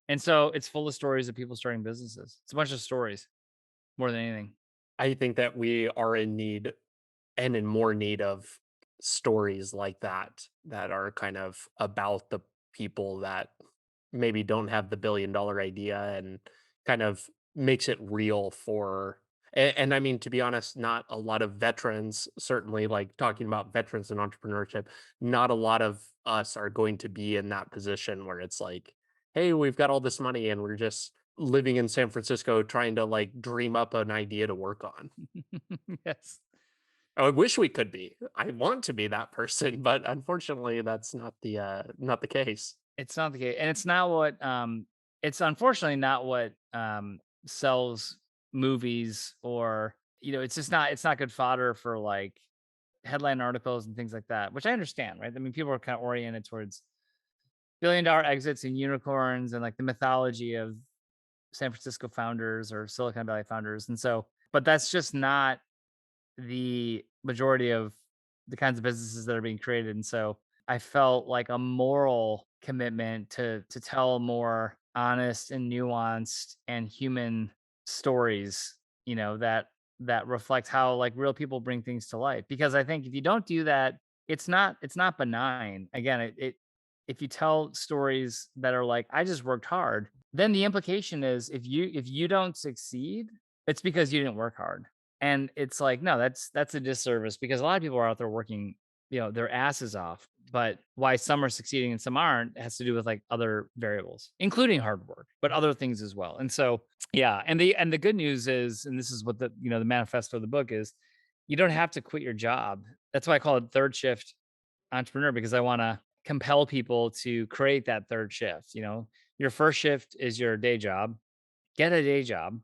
And so it's full of stories of people starting businesses. It's a bunch of stories more than anything. I think that we are in need and in more need of stories like that that are kind of about the people that maybe don't have the $1 billion idea and kind of makes it real for and I mean, to be honest, not a lot of veterans, certainly like talking about veterans and entrepreneurship, not a lot of us are going to be in that position where it's like, hey, we've got all this money and we're just living in San Francisco trying to like dream up an idea to work on. Yes. I wish we could be. I want to be that person, but unfortunately that's not the case. It's not the case. And it's not what it's unfortunately not what sells movies or it's just it's not good fodder for like headline articles and things like that, which I understand, right? I mean, people are kind of oriented towards billion-dollar exits and unicorns and like the mythology of San Francisco founders or Silicon Valley founders. And so, but that's just not the majority of the kinds of businesses that are being created. And so I felt like a moral commitment to tell more honest and nuanced and human stories, that reflect how like real people bring things to life. Because I think if you don't do that, it's not benign. Again, it if you tell stories that are like, I just worked hard, then the implication is if you don't succeed, it's because you didn't work hard. And it's like, no, that's a disservice because a lot of people are out there working, their asses off. But why some are succeeding and some aren't has to do with like other variables, including hard work, but other things as well. And so, yeah, and the good news is, and this is what the manifesto of the book is, you don't have to quit your job. That's why I call it third shift entrepreneur because I want to compel people to create that third shift. Your first shift is your day job. Get a day job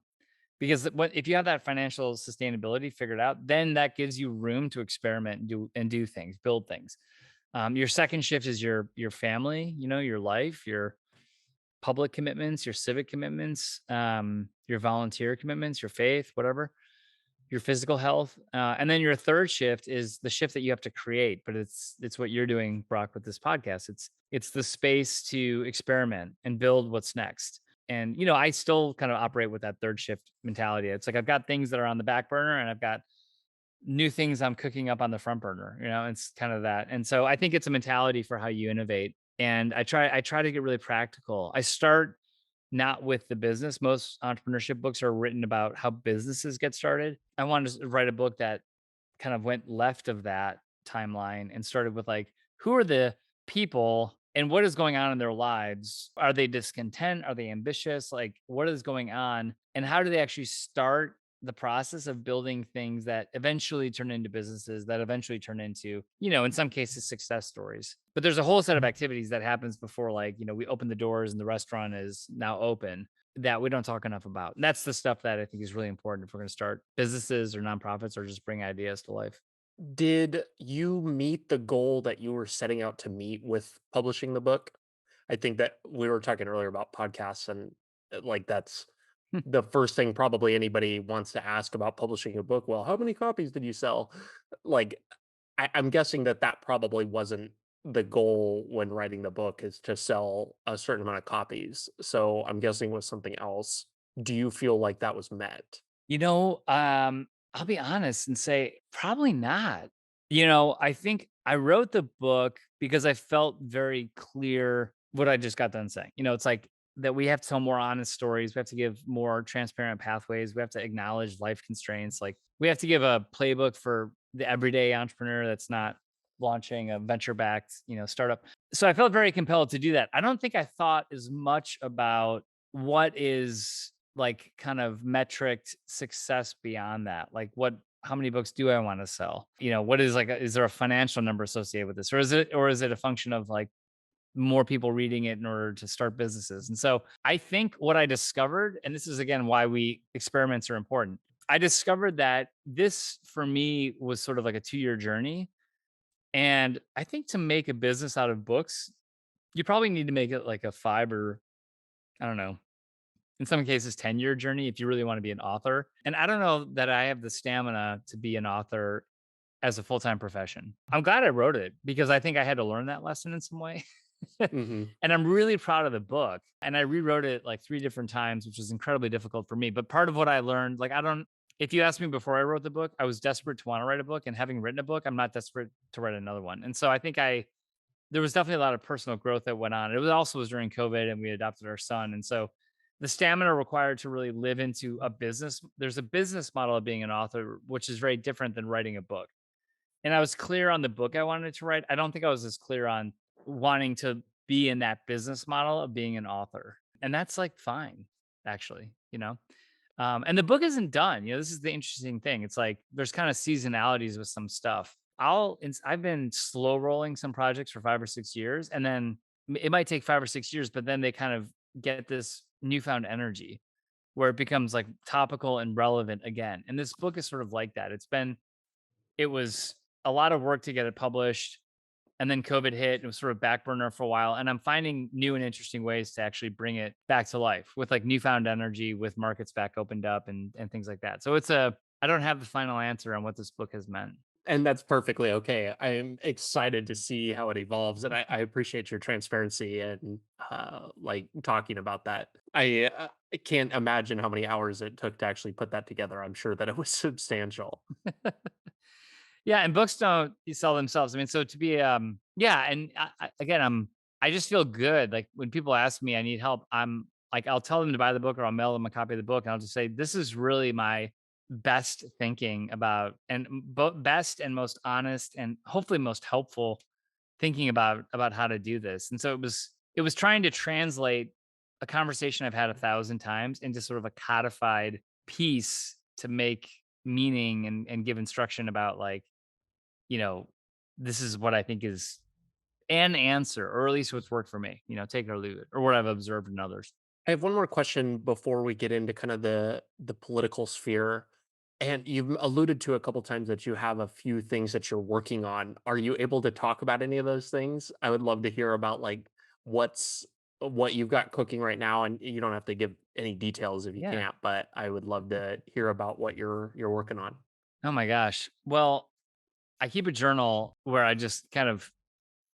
because if you have that financial sustainability figured out, then that gives you room to experiment and do things, build things. Your second shift is your family, your life, your public commitments, your civic commitments, your volunteer commitments, your faith, whatever, your physical health, and then your third shift is the shift that you have to create. But it's what you're doing, Brock, with this podcast. It's the space to experiment and build what's next. And I still kind of operate with that third shift mentality. It's like I've got things that are on the back burner, and I've got new things I'm cooking up on the front burner. It's kind of that. And so I think it's a mentality for how you innovate. And I try to get really practical. I start not with the business. Most entrepreneurship books are written about how businesses get started. I wanted to write a book that kind of went left of that timeline and started with like, who are the people and what is going on in their lives? Are they discontent? Are they ambitious? Like, what is going on? And how do they actually start the process of building things that eventually turn into businesses that eventually turn into, in some cases, success stories? But there's a whole set of activities that happens before, like, we open the doors and the restaurant is now open that we don't talk enough about. And that's the stuff that I think is really important if we're going to start businesses or nonprofits or just bring ideas to life. Did you meet the goal that you were setting out to meet with publishing the book? I think that we were talking earlier about podcasts and like that's the first thing probably anybody wants to ask about publishing a book. Well, how many copies did you sell? Like, I'm guessing that that probably wasn't the goal when writing the book is to sell a certain amount of copies. So I'm guessing with something else. Do you feel like that was met? I'll be honest and say probably not. I think I wrote the book because I felt very clear what I just got done saying. It's like that we have to tell more honest stories. We have to give more transparent pathways. We have to acknowledge life constraints. Like we have to give a playbook for the everyday entrepreneur that's not launching a venture backed, startup. So I felt very compelled to do that. I don't think I thought as much about what is like kind of metric success beyond that. Like how many books do I want to sell? What is like is there a financial number associated with this, or is it a function of like more people reading it in order to start businesses. And so I think what I discovered, and this is again why we experiments are important. I discovered that this for me was sort of like a 2-year journey. And I think to make a business out of books, you probably need to make it like a 5 or I don't know, in some cases 10-year journey if you really want to be an author. And I don't know that I have the stamina to be an author as a full-time profession. I'm glad I wrote it because I think I had to learn that lesson in some way. Hmm. And I'm really proud of the book. And I rewrote it like 3 different times, which was incredibly difficult for me. But part of what I learned, like I don't if you asked me before I wrote the book, I was desperate to want to write a book. And having written a book, I'm not desperate to write another one. And so I think there was definitely a lot of personal growth that went on. It was also was during COVID and we adopted our son. And so the stamina required to really live into a business, there's a business model of being an author, which is very different than writing a book. And I was clear on the book I wanted to write. I don't think I was as clear on wanting to be in that business model of being an author. And that's like fine, actually, you know? And the book isn't done. You know, this is the interesting thing. It's like there's kind of seasonalities with some stuff. I've been slow rolling some projects for 5 or 6 years, and then it might take 5 or 6 years, but then they kind of get this newfound energy where it becomes like topical and relevant again. And this book is sort of like that. It was a lot of work to get it published. And then COVID hit and it was sort of back burner for a while. And I'm finding new and interesting ways to actually bring it back to life with like newfound energy with markets back opened up and things like that. So I don't have the final answer on what this book has meant. And that's perfectly okay. I'm excited to see how it evolves, and I appreciate your transparency and like talking about that. I can't imagine how many hours it took to actually put that together. I'm sure that it was substantial. Yeah, and books don't sell themselves. I mean, so to be yeah, and again, I just feel good like when people ask me I need help, I'm like I'll tell them to buy the book or I'll mail them a copy of the book and I'll just say this is really my best thinking about and best and most honest and hopefully most helpful thinking about how to do this. And so it was trying to translate a conversation I've had 1,000 times into sort of a codified piece to make meaning and give instruction about like you know, this is what I think is an answer, or at least what's worked for me, take it or leave it, or what I've observed in others. I have one more question before we get into kind of the political sphere. And you've alluded to a couple times that you have a few things that you're working on. Are you able to talk about any of those things? I would love to hear about like what's what you've got cooking right now, and you don't have to give any details if you Yeah. can't, but I would love to hear about what you're working on. Oh my gosh. Well, I keep a journal where I just kind of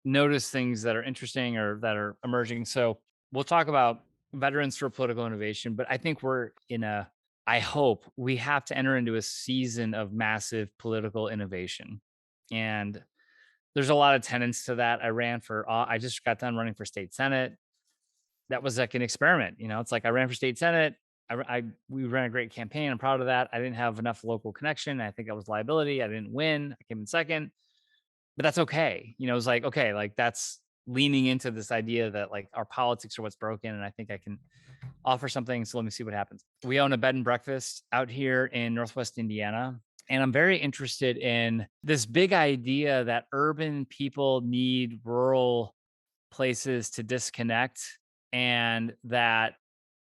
notice things that are interesting or that are emerging. So we'll talk about veterans for political innovation, but I think I hope we have to enter into a season of massive political innovation. And there's a lot of tenets to that. I just got done running for state senate. That was like an experiment. It's like I ran for state senate. We ran a great campaign. I'm proud of that. I didn't have enough local connection. I think I was liability. I didn't win. I came in second, but that's okay. It was like, okay, like that's leaning into this idea that like our politics are what's broken. And I think I can offer something. So let me see what happens. We own a bed and breakfast out here in Northwest Indiana. And I'm very interested in this big idea that urban people need rural places to disconnect and that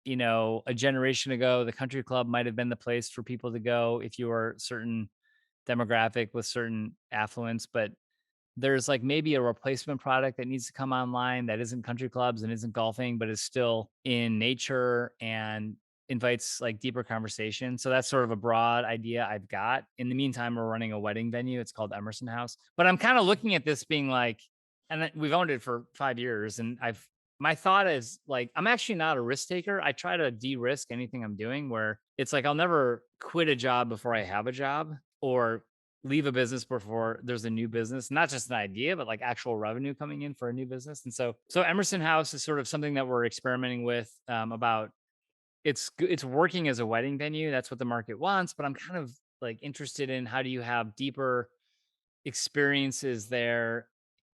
a generation ago the country club might have been the place for people to go if you were certain demographic with certain affluence, but there's like maybe a replacement product that needs to come online that isn't country clubs and isn't golfing but is still in nature and invites like deeper conversation. So that's sort of a broad idea I've got. In the meantime, we're running a wedding venue. It's called Emerson House. But I'm kind of looking at this being like, we've owned it for 5 years. And my thought is like, I'm actually not a risk taker. I try to de risk anything I'm doing where it's like, I'll never quit a job before I have a job or leave a business before there's a new business, not just an idea, but like actual revenue coming in for a new business. And so Emerson House is sort of something that we're experimenting with about it's working as a wedding venue. That's what the market wants. But I'm kind of like interested in how do you have deeper experiences there,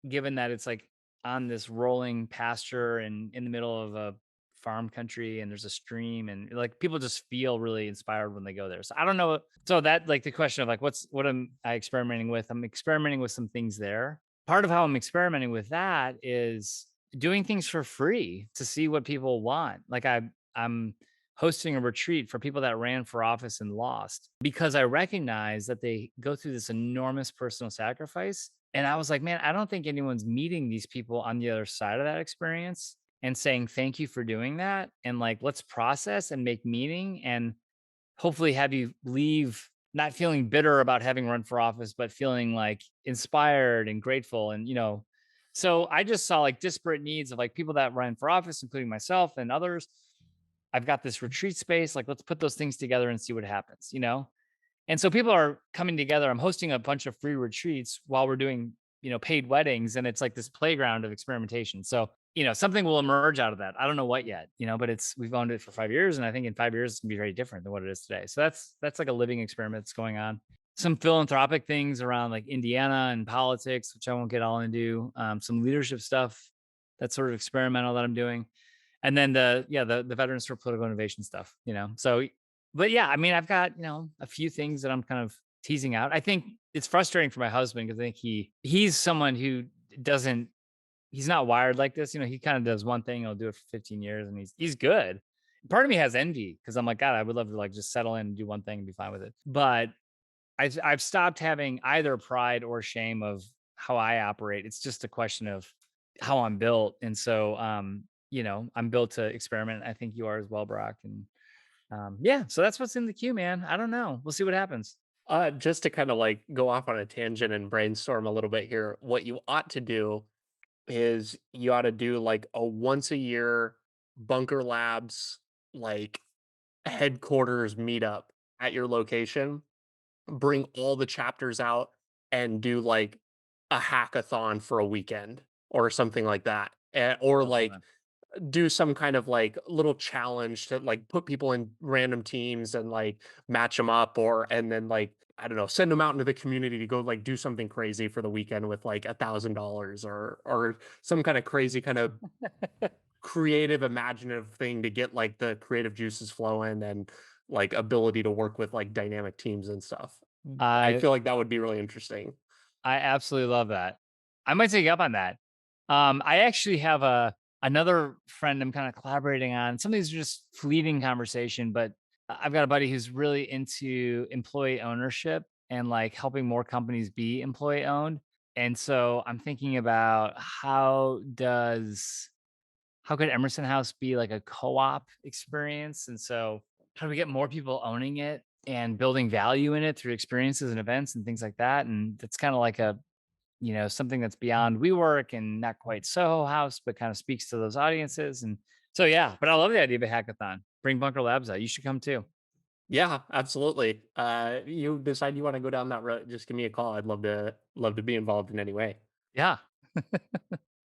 given that it's like on this rolling pasture and in the middle of a farm country and there's a stream and like people just feel really inspired when they go there. So I don't know. So that like the question of like what am I experimenting with? I'm experimenting with some things there. Part of how I'm experimenting with that is doing things for free to see what people want. Like I'm hosting a retreat for people that ran for office and lost because I recognize that they go through this enormous personal sacrifice. And I was like, man, I don't think anyone's meeting these people on the other side of that experience and saying thank you for doing that. And like, let's process and make meaning and hopefully have you leave not feeling bitter about having run for office, but feeling like inspired and grateful. And, so I just saw like disparate needs of like people that run for office, including myself and others. I've got this retreat space. Like, let's put those things together and see what happens. And so people are coming together. I'm hosting a bunch of free retreats while we're doing, paid weddings. And it's like this playground of experimentation. So, something will emerge out of that. I don't know what yet, but we've owned it for 5 years. And I think in 5 years, it's gonna be very different than what it is today. So that's like a living experiment that's going on. Some philanthropic things around like Indiana and politics, which I won't get all into. Some leadership stuff that's sort of experimental that I'm doing. And then the Veterans for Political Innovation stuff. So but yeah, I mean, I've got, a few things that I'm kind of teasing out. I think it's frustrating for my husband because I think he's someone who doesn't he's not wired like this. He kind of does one thing, he'll do it for 15 years and he's good. Part of me has envy because I'm like, God, I would love to like just settle in and do one thing and be fine with it. But I've stopped having either pride or shame of how I operate. It's just a question of how I'm built. And so I'm built to experiment. I think you are as well, Brock. And yeah, so that's what's in the queue, man. I don't know. We'll see what happens. Just to kind of like go off on a tangent and brainstorm a little bit here, what you ought to do is you ought to do like a once a year Bunker Labs like headquarters meetup at your location. Bring all the chapters out and do like a hackathon for a weekend or something like that. Or Love like that. do some kind of like little challenge to like put people in random teams and like match them up, or and then like I don't know, send them out into the community to go like do something crazy for the weekend with like $1,000 or some kind of crazy kind of creative imaginative thing to get like the creative juices flowing and like ability to work with like dynamic teams and stuff. I I feel like that would be really interesting. I absolutely love that. I might take you up on that. I actually have another friend I'm kind of collaborating on. Some of these are just fleeting conversation, but I've got a buddy who's really into employee ownership and like helping more companies be employee owned. And so I'm thinking about how could Emerson House be like a co-op experience? And so how do we get more people owning it and building value in it through experiences and events and things like that? And that's kind of like something that's beyond WeWork and not quite Soho House, but kind of speaks to those audiences. And so, yeah, but I love the idea of a hackathon. Bring Bunker Labs out. You should come too. Yeah, absolutely. You decide you want to go down that road, just give me a call. I'd love to be involved in any way. Yeah.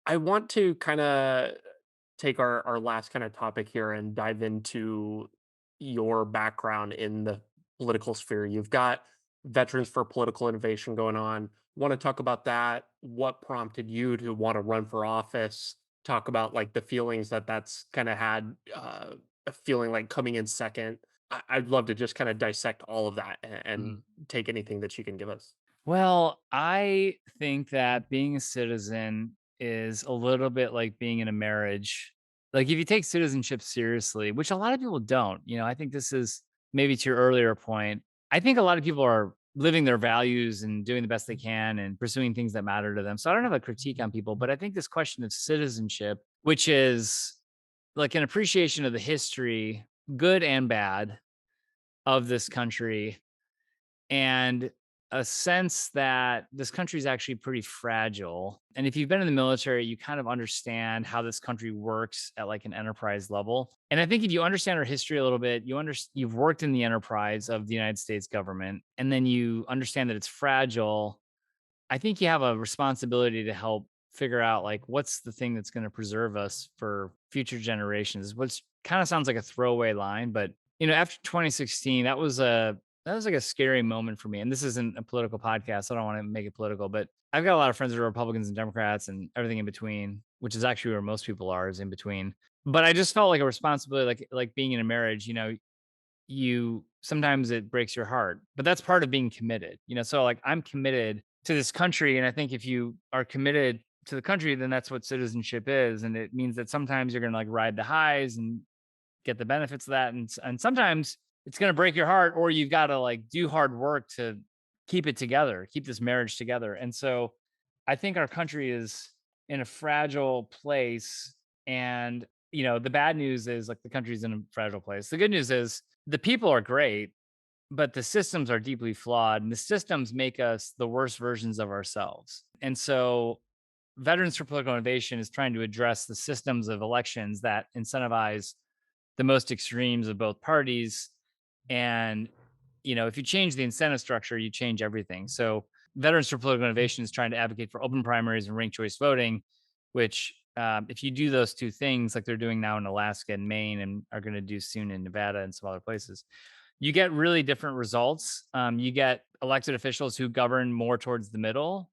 I want to kind of take our last kind of topic here and dive into your background in the political sphere. You've got Veterans for Political Innovation going on. Want to talk about that? What prompted you to want to run for office? Talk about like the feelings that's kind of had a feeling like coming in second. I'd love to just kind of dissect all of that and Mhm. take anything that you can give us. Well, I think that being a citizen is a little bit like being in a marriage. Like if you take citizenship seriously, which a lot of people don't, I think this is maybe to your earlier point. I think a lot of people are living their values and doing the best they can and pursuing things that matter to them. So I don't have a critique on people, but I think this question of citizenship, which is like an appreciation of the history, good and bad, of this country and a sense that this country is actually pretty fragile. And if you've been in the military, you kind of understand how this country works at like an enterprise level. And I think if you understand our history a little bit, you've worked in the enterprise of the United States government, and then you understand that it's fragile. I think you have a responsibility to help figure out like what's the thing that's going to preserve us for future generations. Which kind of sounds like a throwaway line, but after 2016, that was like a scary moment for me. And this isn't a political podcast, so I don't want to make it political, but I've got a lot of friends that are Republicans and Democrats and everything in between, which is actually where most people are, is in between. But I just felt like a responsibility, like being in a marriage, you sometimes it breaks your heart, but that's part of being committed. So like I'm committed to this country. And I think if you are committed to the country, then that's what citizenship is. And it means that sometimes you're going to like ride the highs and get the benefits of that. And sometimes it's going to break your heart, or you've got to like do hard work to keep it together, keep this marriage together. And so I think our country is in a fragile place. And, the bad news is like the country's in a fragile place. The good news is the people are great, but the systems are deeply flawed, and the systems make us the worst versions of ourselves. And so Veterans for Political Innovation is trying to address the systems of elections that incentivize the most extremes of both parties. And, if you change the incentive structure, you change everything. So, Veterans for Political Innovation is trying to advocate for open primaries and ranked choice voting, which, if you do those two things, like they're doing now in Alaska and Maine and are going to do soon in Nevada and some other places, you get really different results. You get elected officials who govern more towards the middle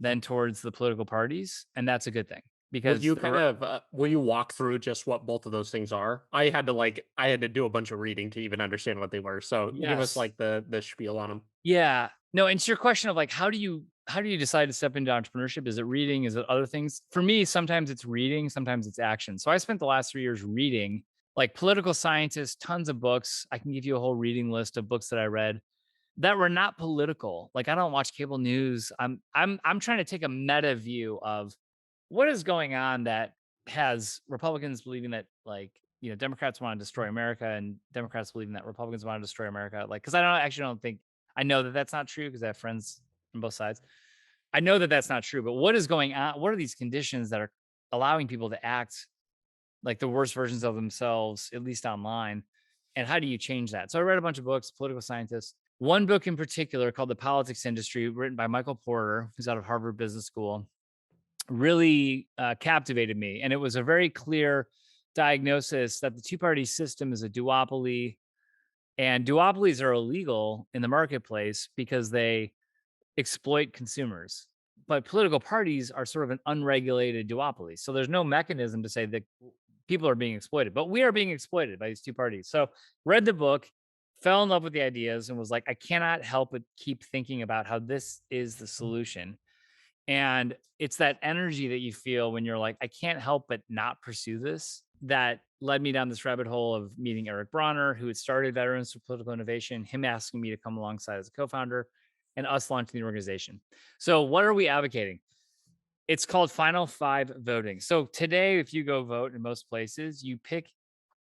than towards the political parties. And that's a good thing Will because you kind of will you walk through just what both of those things are? I had to do a bunch of reading to even understand what they were. So give us yes. like the spiel on them. Yeah. No, and to your question of like, how do you decide to step into entrepreneurship? Is it reading? Is it other things? For me, sometimes it's reading, sometimes it's action. So I spent the last 3 years reading like political scientists, tons of books. I can give you a whole reading list of books that I read that were not political. Like I don't watch cable news. I'm trying to take a meta view of what is going on that has Republicans believing that like, Democrats want to destroy America and Democrats believing that Republicans want to destroy America. Like, cause I don't think I know that that's not true because I have friends on both sides. I know that that's not true, but what is going on? What are these conditions that are allowing people to act like the worst versions of themselves, at least online? And how do you change that? So I read a bunch of books, political scientists. One book in particular called The Politics Industry, written by Michael Porter, who's out of Harvard Business School, really captivated me. And it was a very clear diagnosis that the two party system is a duopoly, and duopolies are illegal in the marketplace because they exploit consumers. But political parties are sort of an unregulated duopoly. So there's no mechanism to say that people are being exploited, but we are being exploited by these two parties. So read the book, fell in love with the ideas, and was like, I cannot help but keep thinking about how this is the solution. And it's that energy that you feel when you're like, I can't help but not pursue this, that led me down this rabbit hole of meeting Eric Bronner, who had started Veterans for Political Innovation, him asking me to come alongside as a co-founder, and us launching the organization. So what are we advocating? It's called Final Five voting. So today, if you go vote in most places, you pick,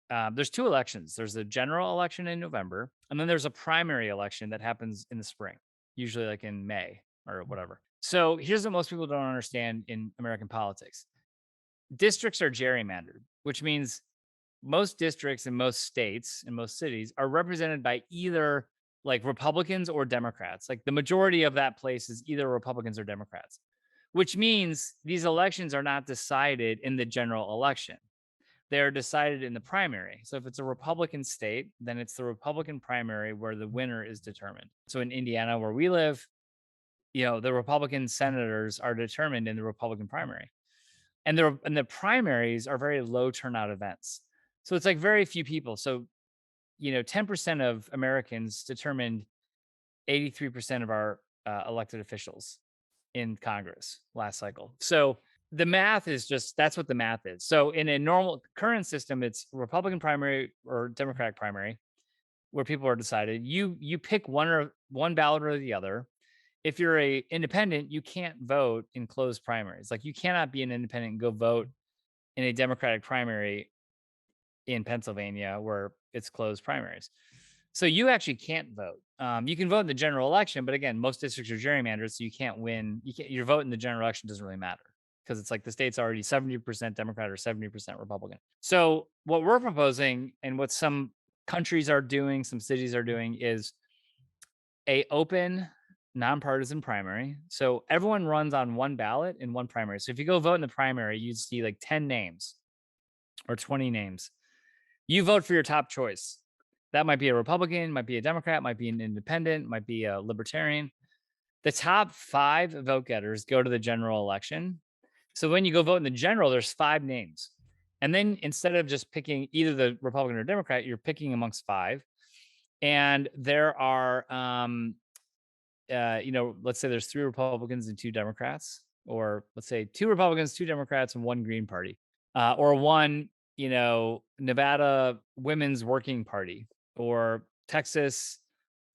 there's two elections. There's a general election in November, and then there's a primary election that happens in the spring, usually like in May or whatever. So here's what most people don't understand in American politics: districts are gerrymandered, which means most districts in most states and most cities are represented by either like Republicans or Democrats. Like the majority of that place is either Republicans or Democrats, which means these elections are not decided in the general election. They're decided in the primary. So if it's a Republican state, then it's the Republican primary where the winner is determined. So in Indiana, where we live, the Republican senators are determined in the Republican primary. And the primaries are very low turnout events. So it's like very few people. So, 10% of Americans determined 83% of our elected officials in Congress last cycle. So the math is just that's what the math is. So in a normal current system, it's Republican primary or Democratic primary where people are decided. You pick one ballot or the other. If you're a independent, you can't vote in closed primaries. Like you cannot be an independent and go vote in a Democratic primary in Pennsylvania where it's closed primaries. So you actually can't vote. You can vote in the general election, but again, most districts are gerrymandered, so you can't win. You can't. Your vote in the general election doesn't really matter because it's like the state's already 70% Democrat or 70% Republican. So what we're proposing, and what some countries are doing, some cities are doing, is a open nonpartisan primary. So everyone runs on one ballot in one primary. So if you go vote in the primary, you see like 10 names or 20 names. You vote for your top choice. That might be a Republican, might be a Democrat, might be an independent, might be a libertarian. The top five vote getters go to the general election. So when you go vote in the general, there's five names. And then instead of just picking either the Republican or Democrat, you're picking amongst five. And there are, let's say there's three Republicans and two Democrats. or let's say two Republicans, two Democrats, and one Green Party, or one, Nevada Women's Working Party, or Texas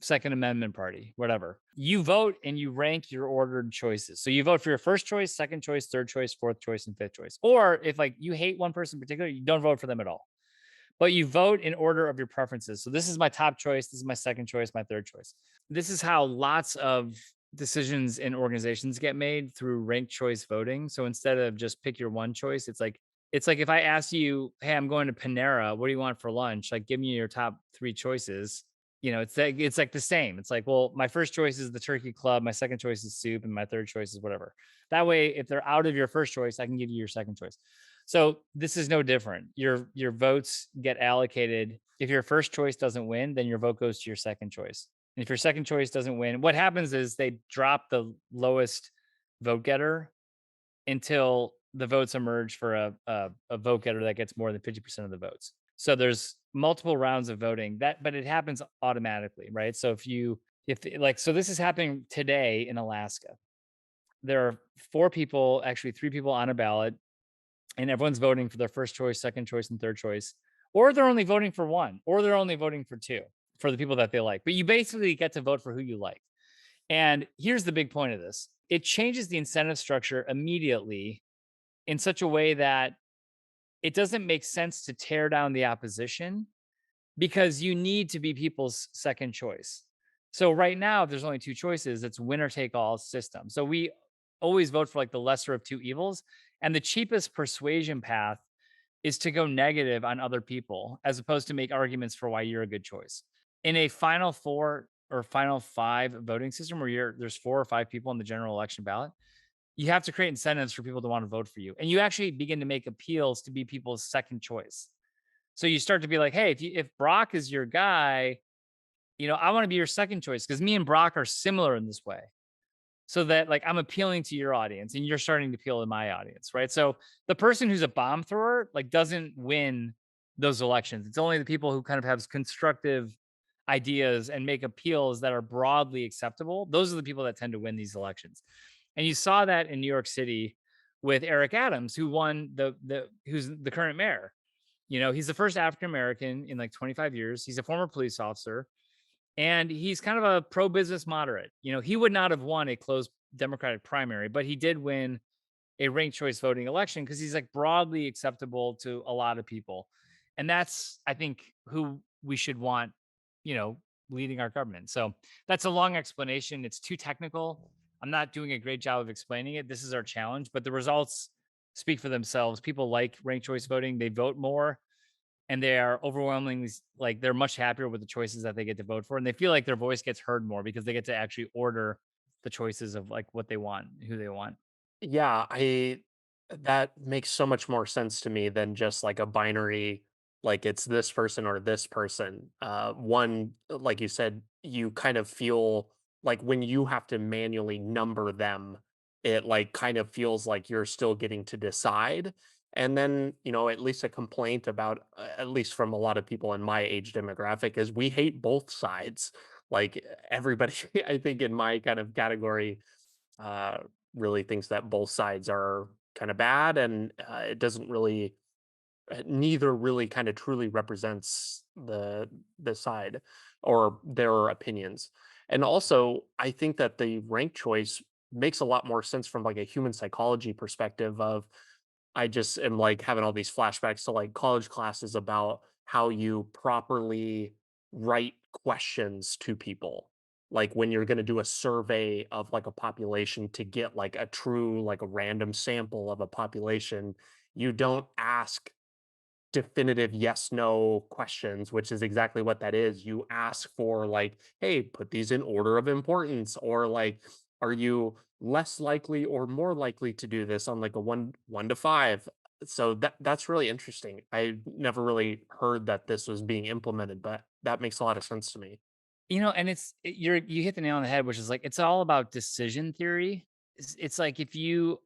Second Amendment Party, whatever. You vote and you rank your ordered choices. So you vote for your first choice, second choice, third choice, fourth choice, and fifth choice. Or if like you hate one person in particular, you don't vote for them at all, but you vote in order of your preferences. So this is my top choice. This is my second choice, my third choice. This is how lots of decisions in organizations get made through ranked choice voting. So instead of just pick your one choice, it's like if I ask you, "Hey, I'm going to Panera. What do you want for lunch?" Like, give me your top three choices. It's like the same. It's like, well, my first choice is the turkey club, my second choice is soup, and my third choice is whatever. That way, if they're out of your first choice, I can give you your second choice. So this is no different. Your votes get allocated. If your first choice doesn't win, then your vote goes to your second choice. And if your second choice doesn't win, what happens is they drop the lowest vote getter until the votes emerge for a vote getter that gets more than 50% of the votes. So there's multiple rounds of voting but it happens automatically, right? So if like, so this is happening today in Alaska. There are four people, actually three people on a ballot, and everyone's voting for their first choice, second choice, and third choice, or they're only voting for one, or they're only voting for two for the people that they like. But you basically get to vote for who you like. And here's the big point of this: it changes the incentive structure immediately in such a way that it doesn't make sense to tear down the opposition because you need to be people's second choice. So right now, if there's only two choices, it's winner take all system. So we always vote for like the lesser of two evils. And the cheapest persuasion path is to go negative on other people as opposed to make arguments for why you're a good choice. In a final four or final five voting system where there's four or five people on the general election ballot, you have to create incentives for people to want to vote for you. And you actually begin to make appeals to be people's second choice. So you start to be like, hey, if Brock is your guy, I want to be your second choice because me and Brock are similar in this way. So that like I'm appealing to your audience and you're starting to appeal to my audience, right? So the person who's a bomb thrower like doesn't win those elections. It's only the people who kind of have constructive ideas and make appeals that are broadly acceptable. Those are the people that tend to win these elections. And you saw that in New York City with Eric Adams, who won who's the current mayor. He's the first African American in like 25 years. He's a former police officer and he's kind of a pro business moderate. He would not have won a closed Democratic primary, but he did win a ranked choice voting election because he's like broadly acceptable to a lot of people. And that's, I think, who we should want, you know, leading our government. So that's a long explanation. It's too technical. I'm not doing a great job of explaining it. This is our challenge, but the results speak for themselves. People like ranked choice voting, they vote more and they are overwhelmingly like they're much happier with the choices that they get to vote for and they feel like their voice gets heard more because they get to actually order the choices of like what they want, who they want. Yeah, I that makes so much more sense to me than just like a binary, like it's this person or this person. One, like you said, you kind of feel like when you have to manually number them, it like kind of feels like you're still getting to decide. And then, at least a complaint about, at least from a lot of people in my age demographic, is we hate both sides. Like everybody, I think in my kind of category, uh, really thinks that both sides are kind of bad, and it doesn't really, neither really kind of truly represents the side or their opinions. And also, I think that the rank choice makes a lot more sense from like a human psychology perspective of I just am like having all these flashbacks to like college classes about how you properly write questions to people. Like when you're going to do a survey of like a population to get like a true, like a random sample of a population, you don't ask definitive yes no questions, which is exactly what that is. You ask for like, hey, put these in order of importance, or like, are you less likely or more likely to do this on like a one to five? So that's really interesting. I never really heard that this was being implemented, but that makes a lot of sense to me. And you hit the nail on the head, which is like it's all about decision theory. It's like if you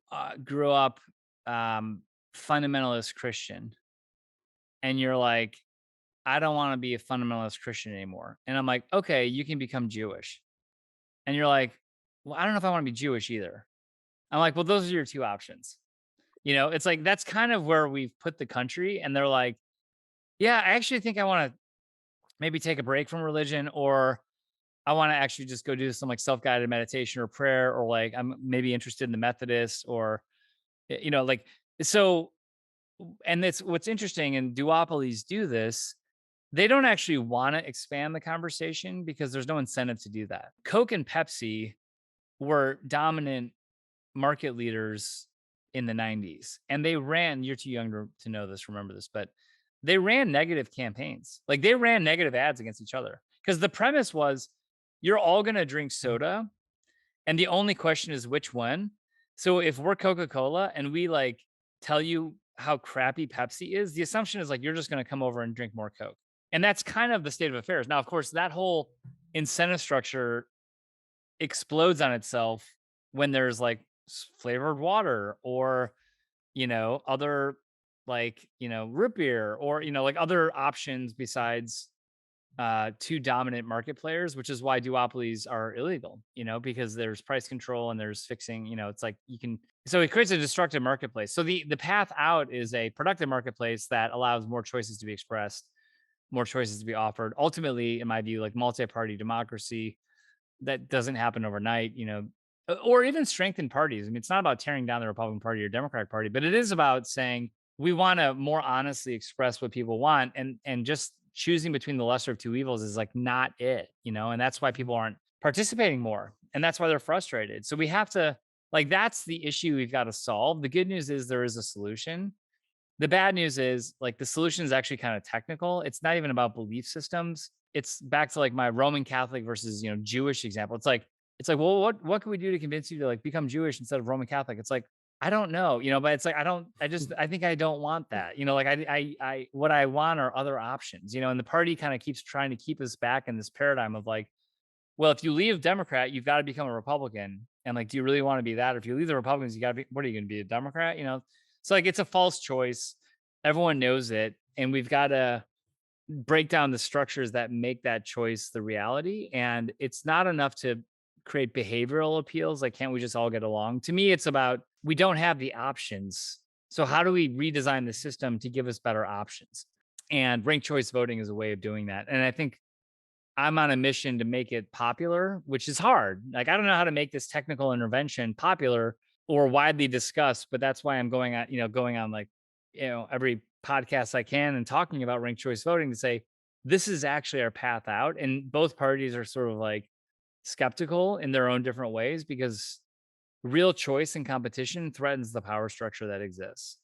grew up um, fundamentalist Christian, and you're like, I don't want to be a fundamentalist Christian anymore, and I'm like, okay, you can become Jewish, and you're like, well, I don't know if I want to be Jewish either. I'm like, well, those are your two options. It's like that's kind of where we've put the country. And they're like, yeah, I actually think I want to maybe take a break from religion, or I want to actually just go do some like self-guided meditation or prayer, or like I'm maybe interested in the Methodists, or like so. And it's what's interesting, and duopolies do this. They don't actually want to expand the conversation because there's no incentive to do that. Coke and Pepsi were dominant market leaders in the 90s, and they ran, you're too young to know this, remember this, but they ran negative campaigns. Like they ran negative ads against each other because the premise was you're all going to drink soda, and the only question is which one. So if we're Coca-Cola and we like tell you how crappy Pepsi is, the assumption is like you're just going to come over and drink more Coke. And that's kind of the state of affairs. Now, of course, that whole incentive structure explodes on itself when there's like flavored water, or other, like root beer, or like other options besides two dominant market players, which is why duopolies are illegal, because there's price control and there's fixing, it's like you can, so it creates a destructive marketplace. So the path out is a productive marketplace that allows more choices to be expressed, more choices to be offered. Ultimately, in my view, like multi-party democracy that doesn't happen overnight, or even strengthen parties. I mean, it's not about tearing down the Republican Party or Democratic Party, but it is about saying we want to more honestly express what people want, and just choosing between the lesser of two evils is like not it, and that's why people aren't participating more, and that's why they're frustrated. So we have to, like, that's the issue we've got to solve. The good news is there is a solution. The bad news is like the solution is actually kind of technical. It's not even about belief systems. It's back to like my Roman Catholic versus, Jewish example. It's like, well, what can we do to convince you to like become Jewish instead of Roman Catholic? It's like, I don't know, but it's like I think I don't want that. Like what I want are other options, and the party kind of keeps trying to keep us back in this paradigm of like, well, if you leave Democrat, you've got to become a Republican. And like, do you really want to be that? Or if you leave the Republicans, you got to be, what are you going to be, a Democrat? So like, it's a false choice. Everyone knows it. And we've got to break down the structures that make that choice the reality. And it's not enough to create behavioral appeals. Like, can't we just all get along? To me, it's about we don't have the options. So how do we redesign the system to give us better options? And ranked choice voting is a way of doing that. And I think I'm on a mission to make it popular, which is hard. Like, I don't know how to make this technical intervention popular or widely discussed, but that's why I'm going on like, every podcast I can and talking about ranked choice voting to say, this is actually our path out. And both parties are sort of like skeptical in their own different ways because real choice and competition threatens the power structure that exists,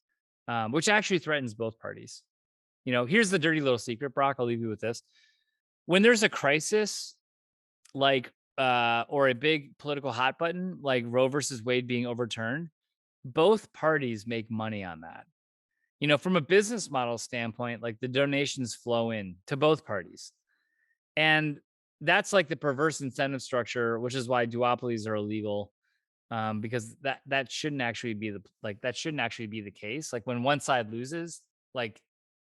which actually threatens both parties. Here's the dirty little secret, Brock. I'll leave you with this. When there's a crisis, like, or a big political hot button, like Roe versus Wade being overturned, both parties make money on that. From a business model standpoint, like the donations flow in to both parties. And that's like the perverse incentive structure, which is why duopolies are illegal. Because that shouldn't actually be the case. Like when one side loses, like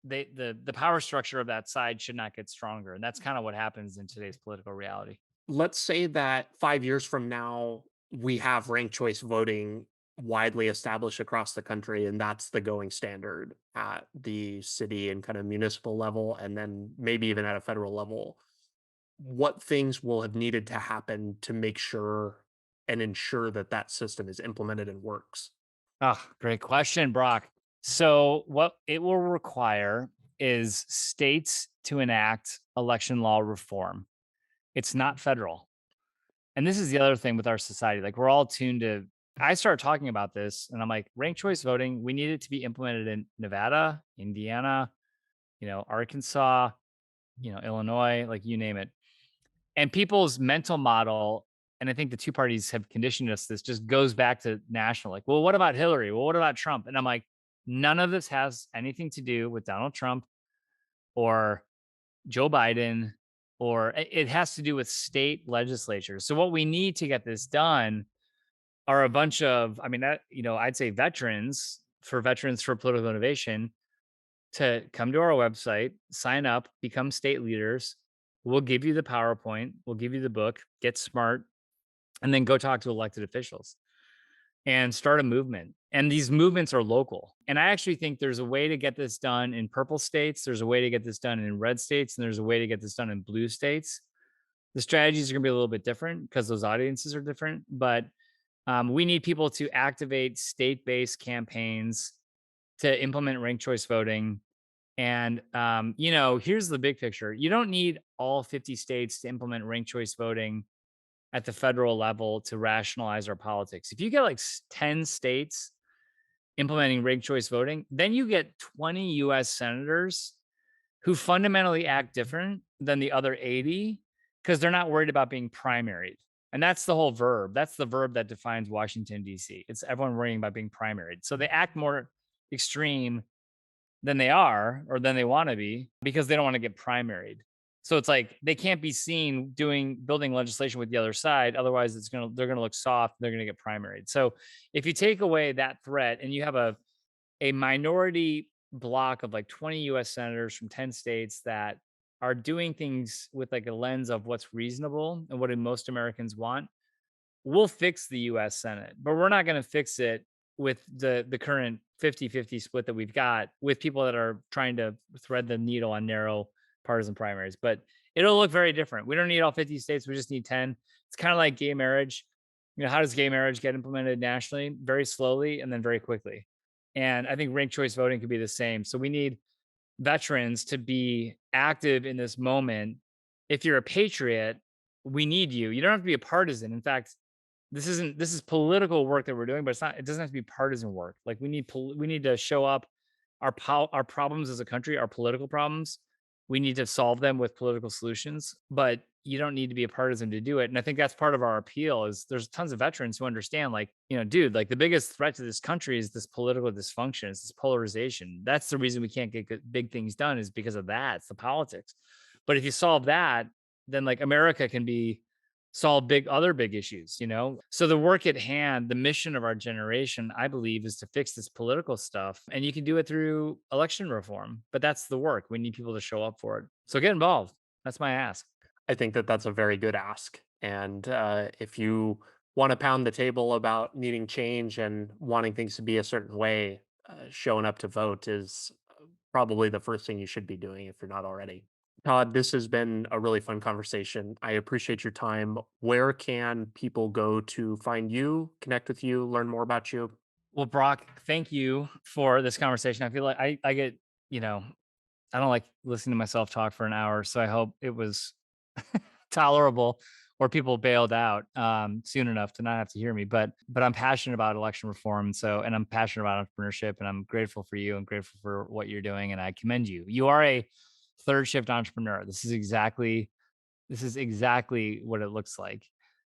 the power structure of that side should not get stronger. And that's kind of what happens in today's political reality. Let's say that 5 years from now, we have ranked choice voting widely established across the country, and that's the going standard at the city and kind of municipal level, and then maybe even at a federal level. What things will have needed to happen to make sure and ensure that that system is implemented and works? Oh, great question, Brock. So, what it will require is states to enact election law reform. It's not federal. And this is the other thing with our society. Like, we're all tuned to, I started talking about this and I'm like, ranked choice voting, we need it to be implemented in Nevada, Indiana, Arkansas, Illinois, like you name it. And people's mental model, and I think the two parties have conditioned us, this just goes back to national. Like, well, what about Hillary? Well, what about Trump? And I'm like, none of this has anything to do with Donald Trump or Joe Biden, or it has to do with state legislatures. So what we need to get this done are a bunch of, I mean, I'd say veterans for political innovation to come to our website, sign up, become state leaders. We'll give you the PowerPoint, we'll give you the book, get smart, and then go talk to elected officials. and start a movement. And these movements are local. And I actually think there's a way to get this done in purple states, there's a way to get this done in red states, and there's a way to get this done in blue states. The strategies are going to be a little bit different because those audiences are different, but we need people to activate state-based campaigns to implement ranked choice voting. And here's the big picture: you don't need all 50 states to implement ranked choice voting at the federal level to rationalize our politics. If you get like 10 states implementing ranked choice voting, then you get 20 US senators who fundamentally act different than the other 80 because they're not worried about being primaried. And that's the whole verb. That's the verb that defines Washington, D.C. It's everyone worrying about being primaried. So they act more extreme than they are or than they want to be because they don't want to get primaried. So it's like they can't be seen building legislation with the other side. Otherwise, they're gonna look soft. They're gonna get primaried. So if you take away that threat and you have a minority block of like 20 US senators from 10 states that are doing things with like a lens of what's reasonable and what do most Americans want, we'll fix the US Senate, but we're not going to fix it with the current 50-50 split that we've got with people that are trying to thread the needle on narrow partisan primaries. But it'll look very different. We don't need all 50 states, we just need 10. It's kind of like gay marriage. How does gay marriage get implemented nationally? Very slowly and then very quickly. And I think ranked choice voting could be the same. So we need veterans to be active in this moment. If you're a patriot, we need you. You don't have to be a partisan. In fact, this is political work that we're doing, but it doesn't have to be partisan work. Like we need to show up. Our problems as a country, our political problems, we need to solve them with political solutions, but you don't need to be a partisan to do it. And I think that's part of our appeal is there's tons of veterans who understand, like, dude, like the biggest threat to this country is this political dysfunction, it's this polarization. That's the reason we can't get big things done is because of that. It's the politics. But if you solve that, then like America can be solve other big issues. So the work at hand, the mission of our generation, I believe, is to fix this political stuff. And you can do it through election reform, but that's the work. We need people to show up for it. So get involved. That's my ask. I think that that's a very good ask. And if you want to pound the table about needing change and wanting things to be a certain way, showing up to vote is probably the first thing you should be doing if you're not already. Todd, this has been a really fun conversation. I appreciate your time. Where can people go to find you, connect with you, learn more about you? Well, Brock, thank you for this conversation. I feel like I get, you know, I don't like listening to myself talk for an hour. So I hope it was tolerable or people bailed out soon enough to not have to hear me. But I'm passionate about election reform. And I'm passionate about entrepreneurship and I'm grateful for you and grateful for what you're doing. And I commend you. You are a third shift entrepreneur. This is exactly what it looks like.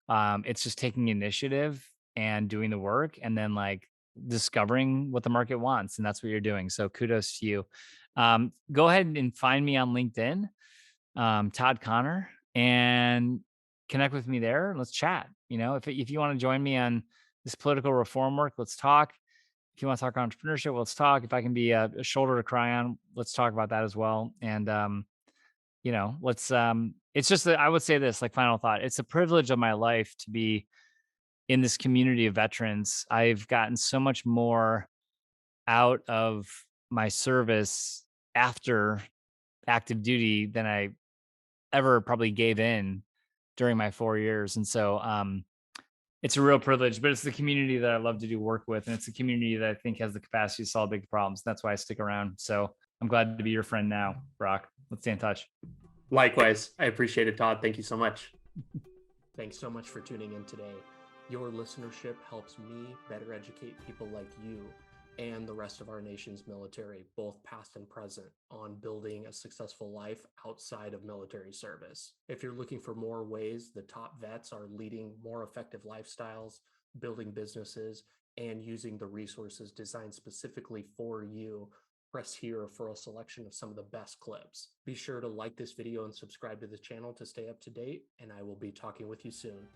It's just taking initiative and doing the work and then like discovering what the market wants. And that's what you're doing. So kudos to you. Go ahead and find me on LinkedIn, Todd Connor, and connect with me there. Let's chat. If you want to join me on this political reform work, let's talk. If you want to talk entrepreneurship, let's talk. If I can be a shoulder to cry on, let's talk about that as well. And let's it's just that I would say this, like, final thought. It's a privilege of my life to be in this community of veterans. I've gotten so much more out of my service after active duty than I ever probably gave in during my 4 years. And so it's a real privilege, but it's the community that I love to do work with. And it's a community that I think has the capacity to solve big problems. That's why I stick around. So I'm glad to be your friend now, Brock. Let's stay in touch. Likewise, I appreciate it, Todd. Thank you so much. Thanks so much for tuning in today. Your listenership helps me better educate people like you and the rest of our nation's military, both past and present, on building a successful life outside of military service. If you're looking for more ways the top vets are leading more effective lifestyles, building businesses, and using the resources designed specifically for you, press here for a selection of some of the best clips. Be sure to like this video and subscribe to the channel to stay up to date, and I will be talking with you soon.